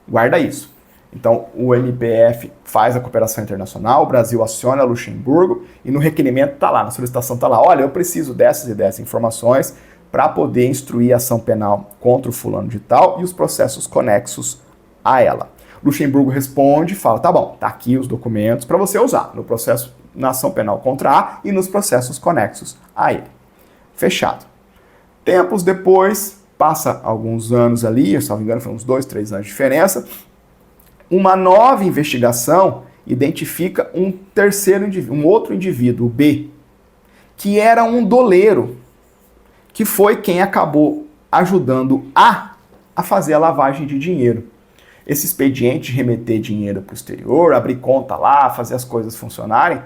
Guarda isso. Então, o MPF faz a cooperação internacional, o Brasil aciona Luxemburgo e no requerimento está lá, na solicitação está lá, olha, eu preciso dessas e dessas informações para poder instruir a ação penal contra o fulano de tal e os processos conexos a ela. Luxemburgo responde, fala, tá bom, tá aqui os documentos para você usar no processo, na ação penal contra A e nos processos conexos a ele. Fechado. Tempos depois, passa alguns anos ali, se não me engano, foi uns 2, 3 anos de diferença, uma nova investigação identifica um outro indivíduo, o B, que era um doleiro, que foi quem acabou ajudando A fazer a lavagem de dinheiro. Esse expediente de remeter dinheiro para o exterior, abrir conta lá, fazer as coisas funcionarem,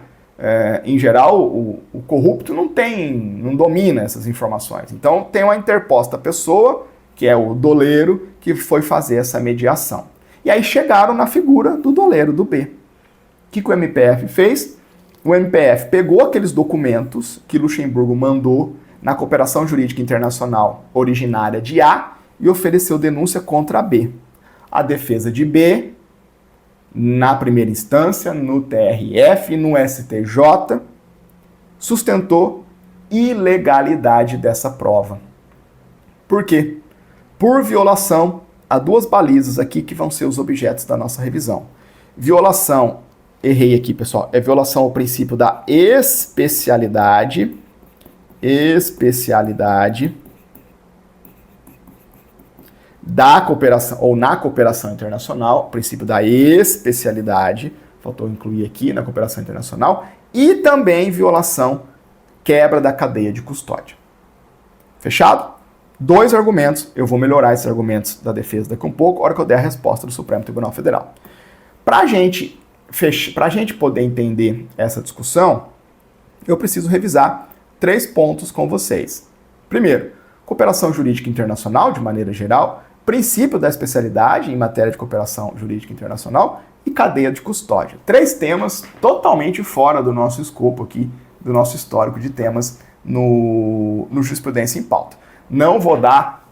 em geral, o corrupto não domina essas informações. Então, tem uma interposta pessoa, que é o doleiro, que foi fazer essa mediação. E aí chegaram na figura do doleiro, do B. O que o MPF fez? o MPF pegou aqueles documentos que Luxemburgo mandou na cooperação jurídica internacional originária de A e ofereceu denúncia contra B. A defesa de B, na primeira instância, no TRF, no STJ, sustentou ilegalidade dessa prova. Por quê? Por violação a duas balizas aqui que vão ser os objetos da nossa revisão. Violação, errei aqui, pessoal, é violação ao princípio da especialidade da cooperação, ou na cooperação internacional, princípio da especialidade, faltou incluir aqui na cooperação internacional, e também violação, quebra da cadeia de custódia. Fechado? 2 argumentos, eu vou melhorar esses argumentos da defesa daqui a um pouco, a hora que eu der a resposta do Supremo Tribunal Federal. Para a gente poder entender essa discussão, eu preciso revisar 3 pontos com vocês. Primeiro, cooperação jurídica internacional, de maneira geral, princípio da especialidade em matéria de cooperação jurídica internacional e cadeia de custódia. 3 temas totalmente fora do nosso escopo aqui, do nosso histórico de temas no Jurisprudência em Pauta. Não vou dar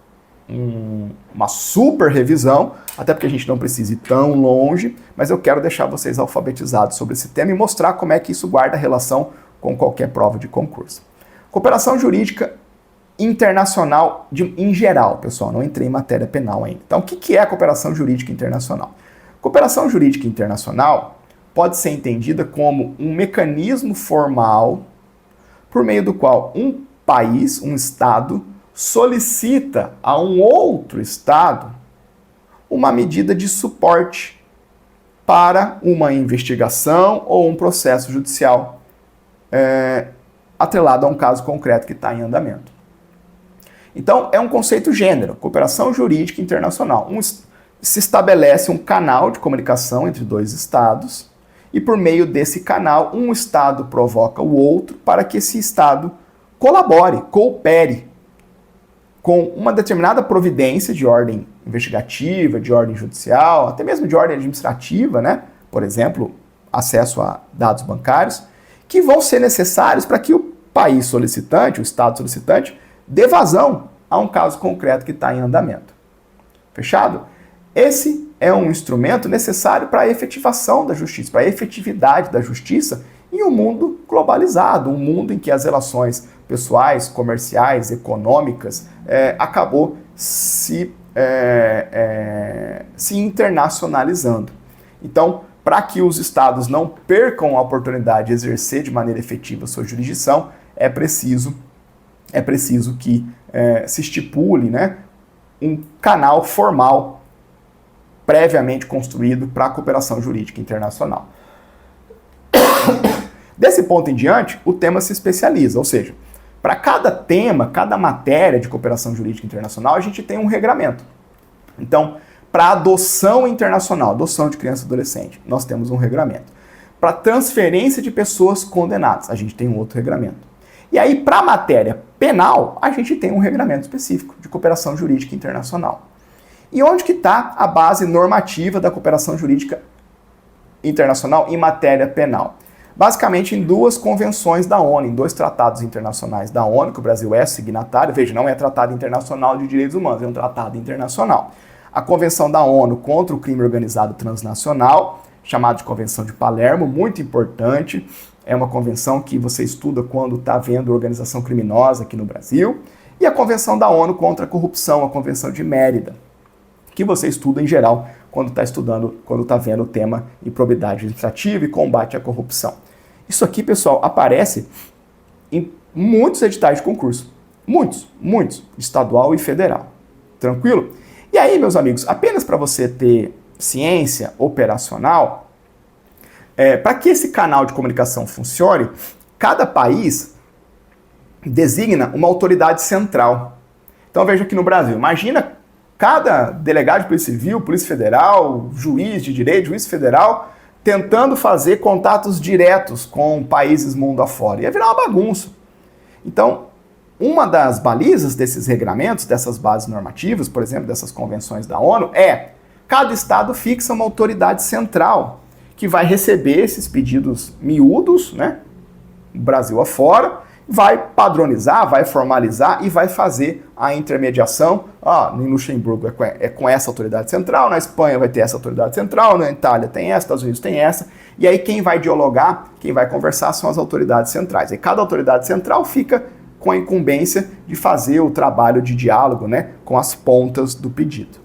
uma super revisão, até porque a gente não precisa ir tão longe, mas eu quero deixar vocês alfabetizados sobre esse tema e mostrar como é que isso guarda relação com qualquer prova de concurso. Cooperação jurídica internacional em geral, pessoal, não entrei em matéria penal ainda. Então, o que é a cooperação jurídica internacional? Cooperação jurídica internacional pode ser entendida como um mecanismo formal por meio do qual um país, um Estado, solicita a um outro Estado uma medida de suporte para uma investigação ou um processo judicial atrelado a um caso concreto que está em andamento. Então, é um conceito gênero, cooperação jurídica internacional. Se estabelece um canal de comunicação entre 2 estados e, por meio desse canal, um Estado provoca o outro para que esse Estado colabore, coopere com uma determinada providência de ordem investigativa, de ordem judicial, até mesmo de ordem administrativa, né? Por exemplo, acesso a dados bancários, que vão ser necessários para que o país solicitante, o Estado solicitante, dê vazão a um caso concreto que está em andamento. Fechado? Esse é um instrumento necessário para a efetivação da justiça, para a efetividade da justiça em um mundo globalizado, um mundo em que as relações pessoais, comerciais, econômicas, acabou se internacionalizando. Então, para que os estados não percam a oportunidade de exercer de maneira efetiva sua jurisdição, é preciso que se estipule, né, um canal formal previamente construído para a cooperação jurídica internacional. Desse ponto em diante, o tema se especializa, ou seja, para cada tema, cada matéria de cooperação jurídica internacional, a gente tem um regramento. Então, para adoção internacional, adoção de criança e adolescente, nós temos um regramento. Para transferência de pessoas condenadas, a gente tem um outro regramento. E aí, para a matéria penal, a gente tem um regramento específico de cooperação jurídica internacional. E onde que está a base normativa da cooperação jurídica internacional em matéria penal? Basicamente em 2 convenções da ONU, em 2 tratados internacionais da ONU, que o Brasil é signatário. Veja, não é tratado internacional de direitos humanos, é um tratado internacional. A Convenção da ONU contra o Crime Organizado Transnacional, chamada de Convenção de Palermo, muito importante. É uma convenção que você estuda quando está vendo organização criminosa aqui no Brasil. E a Convenção da ONU contra a Corrupção, a Convenção de Mérida, que você estuda em geral quando está vendo o tema improbidade administrativa e combate à corrupção. Isso aqui, pessoal, aparece em muitos editais de concurso. Muitos, estadual e federal. Tranquilo? E aí, meus amigos, apenas para você ter ciência operacional, para que esse canal de comunicação funcione, cada país designa uma autoridade central. Então veja aqui no Brasil, imagina cada delegado de polícia civil, polícia federal, juiz de direito, juiz federal, tentando fazer contatos diretos com países mundo afora. Ia virar uma bagunça. Então, uma das balizas desses regramentos, dessas bases normativas, por exemplo, dessas convenções da ONU, cada estado fixa uma autoridade central, que vai receber esses pedidos miúdos, né, Brasil afora, vai padronizar, vai formalizar e vai fazer a intermediação. Em Luxemburgo é com essa autoridade central, na Espanha vai ter essa autoridade central, na Itália tem essa, Estados Unidos tem essa, e aí quem vai dialogar, quem vai conversar são as autoridades centrais. E cada autoridade central fica com a incumbência de fazer o trabalho de diálogo, né, com as pontas do pedido.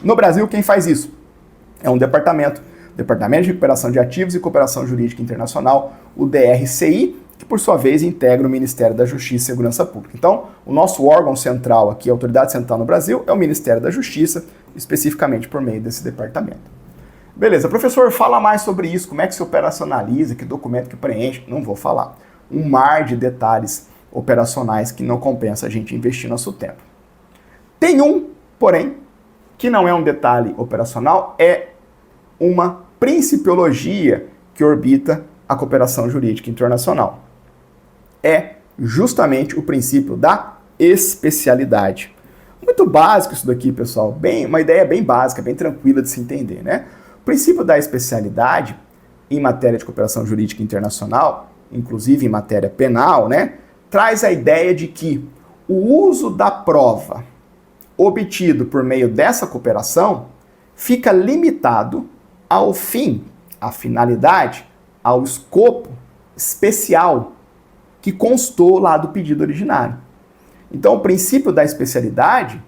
No Brasil, quem faz isso? É um Departamento de Recuperação de Ativos e Cooperação Jurídica Internacional, o DRCI, que por sua vez integra o Ministério da Justiça e Segurança Pública. Então, o nosso órgão central aqui, a autoridade central no Brasil, é o Ministério da Justiça, especificamente por meio desse departamento. Beleza, professor, fala mais sobre isso, como é que se operacionaliza, que documento que preenche, não vou falar. Um mar de detalhes operacionais que não compensa a gente investir nosso tempo. Tem um, porém, que não é um detalhe operacional, é uma principiologia que orbita a cooperação jurídica internacional. É justamente o princípio da especialidade. Muito básico isso daqui, pessoal. Uma ideia bem básica, bem tranquila de se entender, né? O princípio da especialidade em matéria de cooperação jurídica internacional, inclusive em matéria penal, né, traz a ideia de que o uso da prova obtido por meio dessa cooperação fica limitado ao fim, à finalidade, ao escopo especial que constou lá do pedido originário. Então, o princípio da especialidade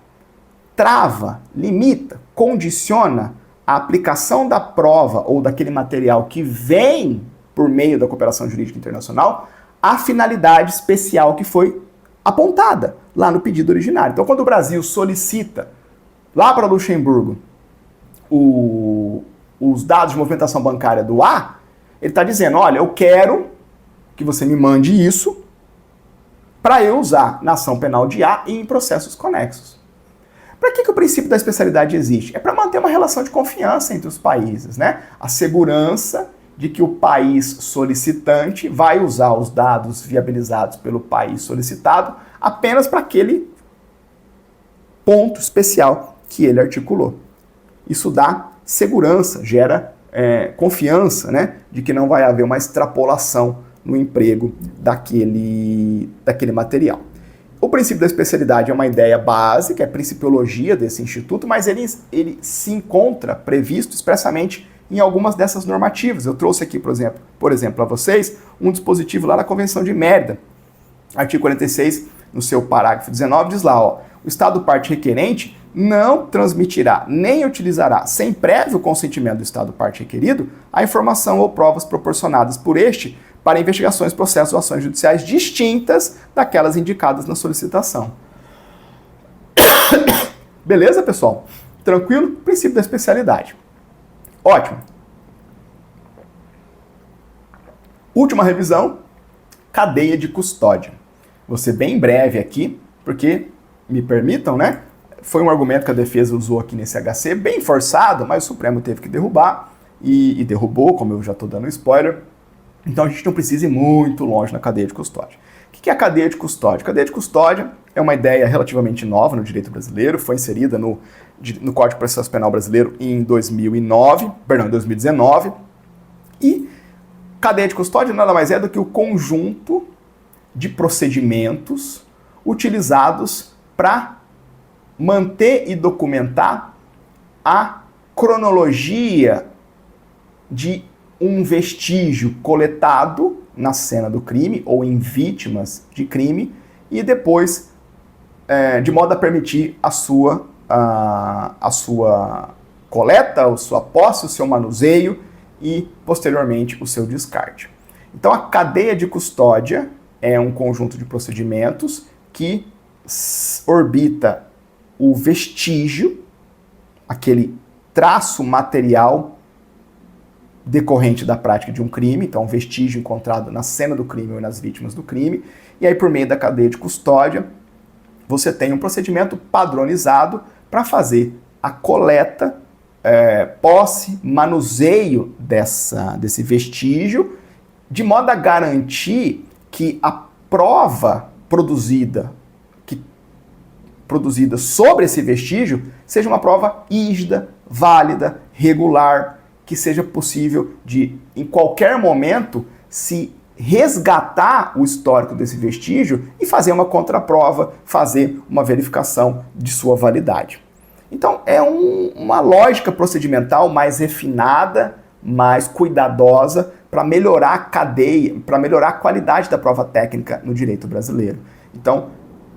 trava, limita, condiciona a aplicação da prova ou daquele material que vem por meio da cooperação jurídica internacional à finalidade especial que foi apontada lá no pedido originário. Então, quando o Brasil solicita lá para Luxemburgo os dados de movimentação bancária do A, ele está dizendo, olha, eu quero que você me mande isso para eu usar na ação penal de A e em processos conexos. Para que o princípio da especialidade existe? É para manter uma relação de confiança entre os países, né? A segurança de que o país solicitante vai usar os dados viabilizados pelo país solicitado apenas para aquele ponto especial que ele articulou. Isso dá segurança, gera confiança, né, de que não vai haver uma extrapolação no emprego daquele material. O princípio da especialidade é uma ideia básica, é a principiologia desse instituto, mas ele se encontra previsto expressamente em algumas dessas normativas. Eu trouxe aqui, por exemplo, a vocês um dispositivo lá da Convenção de Mérida. Artigo 46, no seu parágrafo 19, diz lá, ó, o Estado parte requerente não transmitirá nem utilizará, sem prévio consentimento do Estado parte requerido, a informação ou provas proporcionadas por este para investigações, processos ou ações judiciais distintas daquelas indicadas na solicitação. Beleza, pessoal? Tranquilo? Princípio da especialidade. Ótimo. Última revisão, cadeia de custódia. Vou ser bem breve aqui, porque, me permitam, né? Foi um argumento que a defesa usou aqui nesse HC, bem forçado, mas o Supremo teve que derrubar, e derrubou, como eu já estou dando spoiler. Então a gente não precisa ir muito longe na cadeia de custódia. O que é a cadeia de custódia? A cadeia de custódia é uma ideia relativamente nova no direito brasileiro, foi inserida no Código de Processo Penal brasileiro em 2019, e cadeia de custódia nada mais é do que o conjunto de procedimentos utilizados para manter e documentar a cronologia de um vestígio coletado na cena do crime ou em vítimas de crime e depois, de modo a permitir a sua coleta, a sua posse, o seu manuseio e, posteriormente, o seu descarte. Então, a cadeia de custódia é um conjunto de procedimentos que orbita o vestígio, aquele traço material decorrente da prática de um crime, então um vestígio encontrado na cena do crime ou nas vítimas do crime, e aí por meio da cadeia de custódia, você tem um procedimento padronizado para fazer a coleta, posse, manuseio desse vestígio, de modo a garantir que a prova produzida sobre esse vestígio seja uma prova rígida, válida, regular que seja possível de, em qualquer momento, se resgatar o histórico desse vestígio e fazer uma contraprova, fazer uma verificação de sua validade. Então, é uma lógica procedimental mais refinada, mais cuidadosa, para melhorar a cadeia, para melhorar a qualidade da prova técnica no direito brasileiro. Então,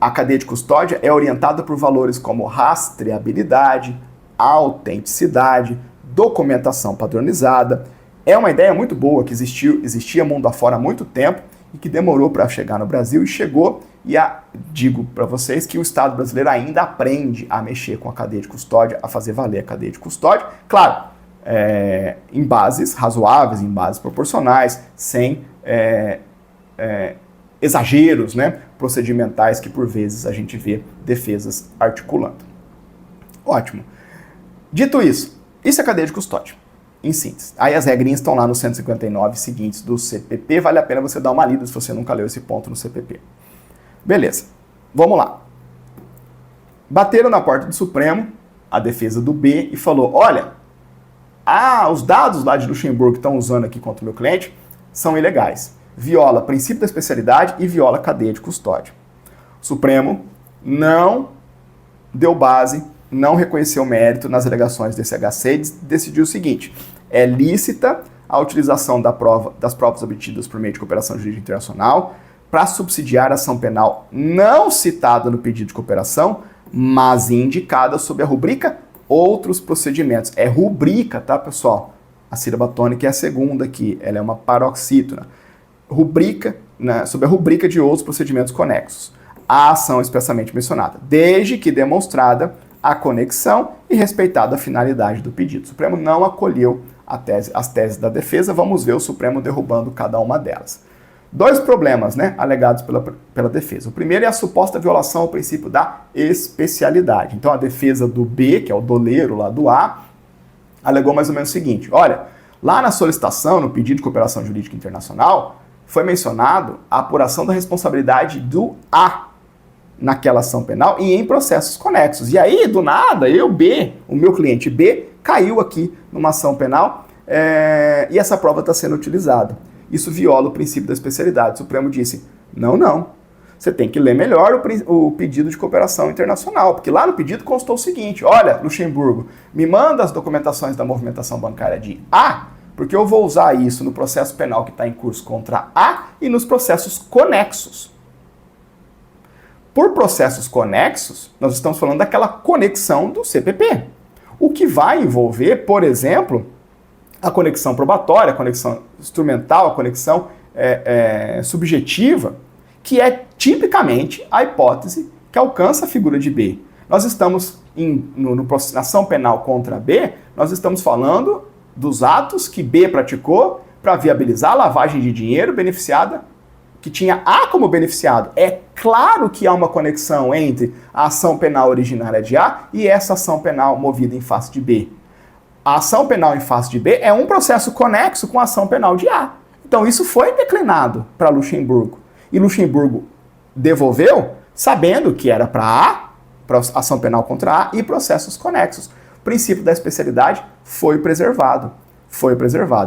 a cadeia de custódia é orientada por valores como rastreabilidade, autenticidade, documentação padronizada. É uma ideia muito boa que existia mundo afora há muito tempo e que demorou para chegar no Brasil e chegou. E digo para vocês que o Estado brasileiro ainda aprende a mexer com a cadeia de custódia, a fazer valer a cadeia de custódia. Claro, em bases razoáveis, em bases proporcionais, sem exageros, né, procedimentais que por vezes a gente vê defesas articulando. Ótimo. Dito isso é cadeia de custódia, em síntese. Aí as regrinhas estão lá nos 159 seguintes do CPP, vale a pena você dar uma lida se você nunca leu esse ponto no CPP. Beleza, vamos lá. Bateram na porta do Supremo, a defesa do B, e falou, olha, os dados lá de Luxemburgo que estão usando aqui contra o meu cliente são ilegais. Viola princípio da especialidade e viola cadeia de custódia. O Supremo não deu base, não reconheceu mérito nas alegações desse HC e decidiu o seguinte, é lícita a utilização das provas obtidas por meio de cooperação jurídica internacional para subsidiar a ação penal não citada no pedido de cooperação, mas indicada sob a rubrica outros procedimentos. É rubrica, tá, pessoal? A sílaba tônica é a segunda aqui, ela é uma paroxítona. Rubrica, sob a rubrica de outros procedimentos conexos. A ação expressamente mencionada, desde que demonstrada a conexão e respeitada a finalidade do pedido. O Supremo não acolheu as teses da defesa, vamos ver o Supremo derrubando cada uma delas. Dois problemas, né, alegados pela defesa. O primeiro é a suposta violação ao princípio da especialidade. Então a defesa do B, que é o doleiro lá do A, alegou mais ou menos o seguinte, olha, lá na solicitação, no pedido de cooperação jurídica internacional, foi mencionado a apuração da responsabilidade do A naquela ação penal e em processos conexos. E aí, do nada, o meu cliente B, caiu aqui numa ação penal e essa prova está sendo utilizada. Isso viola o princípio da especialidade. O Supremo disse, não. Você tem que ler melhor o pedido de cooperação internacional, porque lá no pedido constou o seguinte, olha, Luxemburgo, me manda as documentações da movimentação bancária de A, porque eu vou usar isso no processo penal que está em curso contra A e nos processos conexos. Por processos conexos, nós estamos falando daquela conexão do CPP, o que vai envolver, por exemplo, a conexão probatória, a conexão instrumental, a conexão subjetiva, que é tipicamente a hipótese que alcança a figura de B. Nós estamos, na ação penal contra B, nós estamos falando dos atos que B praticou para viabilizar a lavagem de dinheiro beneficiada, que tinha A como beneficiado. É claro que há uma conexão entre a ação penal originária de A e essa ação penal movida em face de B. A ação penal em face de B é um processo conexo com a ação penal de A. Então isso foi declinado para Luxemburgo. E Luxemburgo devolveu sabendo que era para A, para ação penal contra A e processos conexos. O princípio da especialidade foi preservado.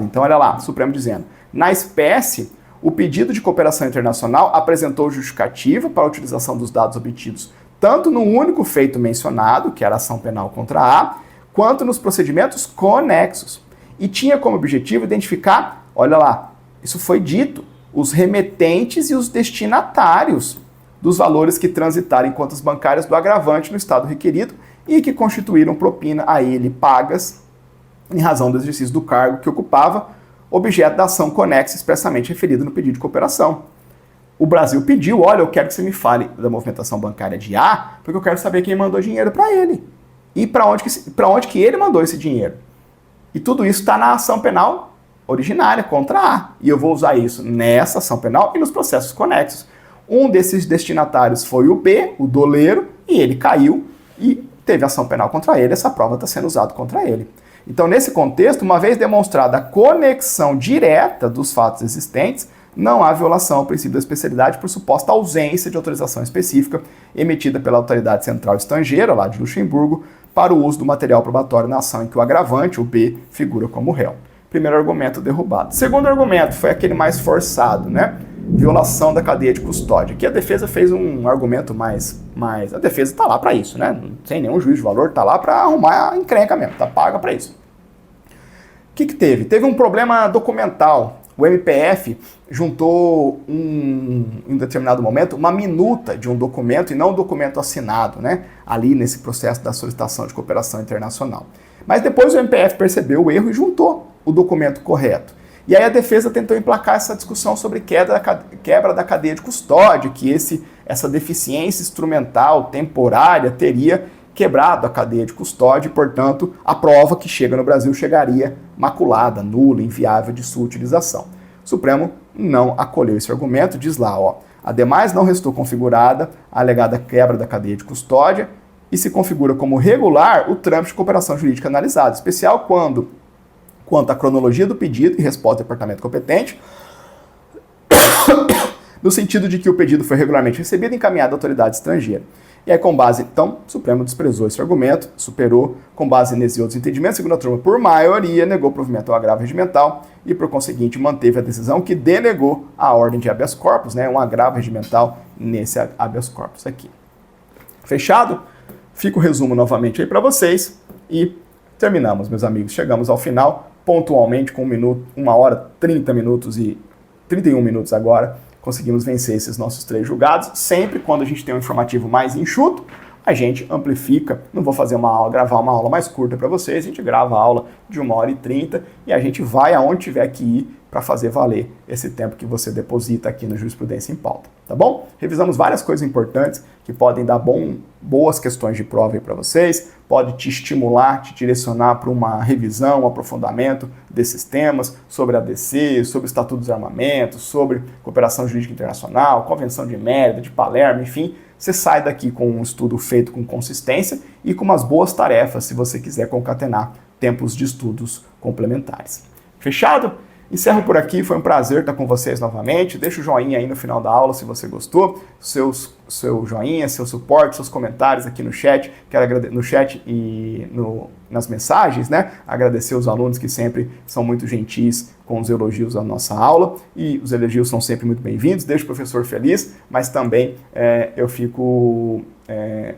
Então olha lá, o Supremo dizendo, na espécie, o pedido de cooperação internacional apresentou justificativa para a utilização dos dados obtidos tanto no único feito mencionado, que era a ação penal contra A, quanto nos procedimentos conexos. E tinha como objetivo identificar, olha lá, isso foi dito, os remetentes e os destinatários dos valores que transitaram em contas bancárias do agravante no estado requerido e que constituíram propina a ele pagas em razão do exercício do cargo que ocupava, objeto da ação conexa expressamente referida no pedido de cooperação. O Brasil pediu, olha, eu quero que você me fale da movimentação bancária de A, porque eu quero saber quem mandou dinheiro para ele. E para onde que ele mandou esse dinheiro. E tudo isso está na ação penal originária contra A. E eu vou usar isso nessa ação penal e nos processos conexos. Um desses destinatários foi o B, o doleiro, e ele caiu e teve ação penal contra ele. Essa prova está sendo usada contra ele. Então, nesse contexto, uma vez demonstrada a conexão direta dos fatos existentes, não há violação ao princípio da especialidade por suposta ausência de autorização específica emitida pela autoridade central estrangeira, lá de Luxemburgo, para o uso do material probatório na ação em que o agravante, o B, figura como réu. Primeiro argumento derrubado. Segundo argumento foi aquele mais forçado, né? Violação da cadeia de custódia. Aqui a defesa fez um argumento mais a defesa está lá para isso, né? Não tem nenhum juízo de valor, está lá para arrumar a encrenca mesmo, tá paga para isso. O que teve? Teve um problema documental. O MPF juntou em determinado momento uma minuta de um documento e não um documento assinado, né? Ali nesse processo da solicitação de cooperação internacional. Mas depois o MPF percebeu o erro e juntou o documento correto. E aí a defesa tentou emplacar essa discussão sobre quebra da cadeia de custódia, que essa deficiência instrumental temporária teria quebrado a cadeia de custódia e, portanto, a prova que chega no Brasil chegaria maculada, nula, inviável de sua utilização. O Supremo não acolheu esse argumento, diz lá, ademais não restou configurada a alegada quebra da cadeia de custódia e se configura como regular o trâmite de cooperação jurídica analisado, especial quanto à cronologia do pedido e resposta do departamento competente, no sentido de que o pedido foi regularmente recebido e encaminhado à autoridade estrangeira. E aí, com base, então, o Supremo desprezou esse argumento, superou, com base nesses outros entendimentos, a segunda turma, por maioria, negou provimento ao agravo regimental e, por conseguinte, manteve a decisão que denegou a ordem de habeas corpus, né, um agravo regimental nesse habeas corpus aqui. Fechado? Fica o resumo novamente aí para vocês e terminamos, meus amigos. Chegamos ao final, pontualmente, com 1 hora, 30 minutos e 31 minutos agora. Conseguimos vencer esses nossos 3 julgados. Sempre quando a gente tem um informativo mais enxuto, a gente amplifica. Não vou fazer gravar uma aula mais curta para vocês, a gente grava a aula de 1 hora e 30 e a gente vai aonde tiver que ir para fazer valer esse tempo que você deposita aqui no Jurisprudência em Pauta, tá bom? Revisamos várias coisas importantes que podem dar boas questões de prova aí para vocês, pode te estimular, te direcionar para uma revisão, um aprofundamento desses temas, sobre ADC, sobre o Estatuto dos Armamentos, sobre cooperação jurídica internacional, Convenção de Mérida, de Palermo, enfim, você sai daqui com um estudo feito com consistência e com umas boas tarefas, se você quiser concatenar tempos de estudos complementares. Fechado? Encerro por aqui, foi um prazer estar com vocês novamente. Deixa o joinha aí no final da aula se você gostou, seu joinha, seu suporte, seus comentários aqui no chat, no chat e nas mensagens, né? Agradecer os alunos que sempre são muito gentis com os elogios à nossa aula, e os elogios são sempre muito bem-vindos, deixa o professor feliz, mas também eu fico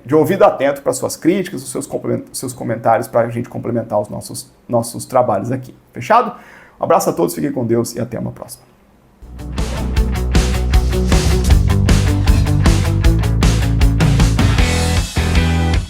de ouvido atento para suas críticas, os seus comentários para a gente complementar os nossos trabalhos aqui. Fechado? Um abraço a todos, fiquem com Deus e até uma próxima.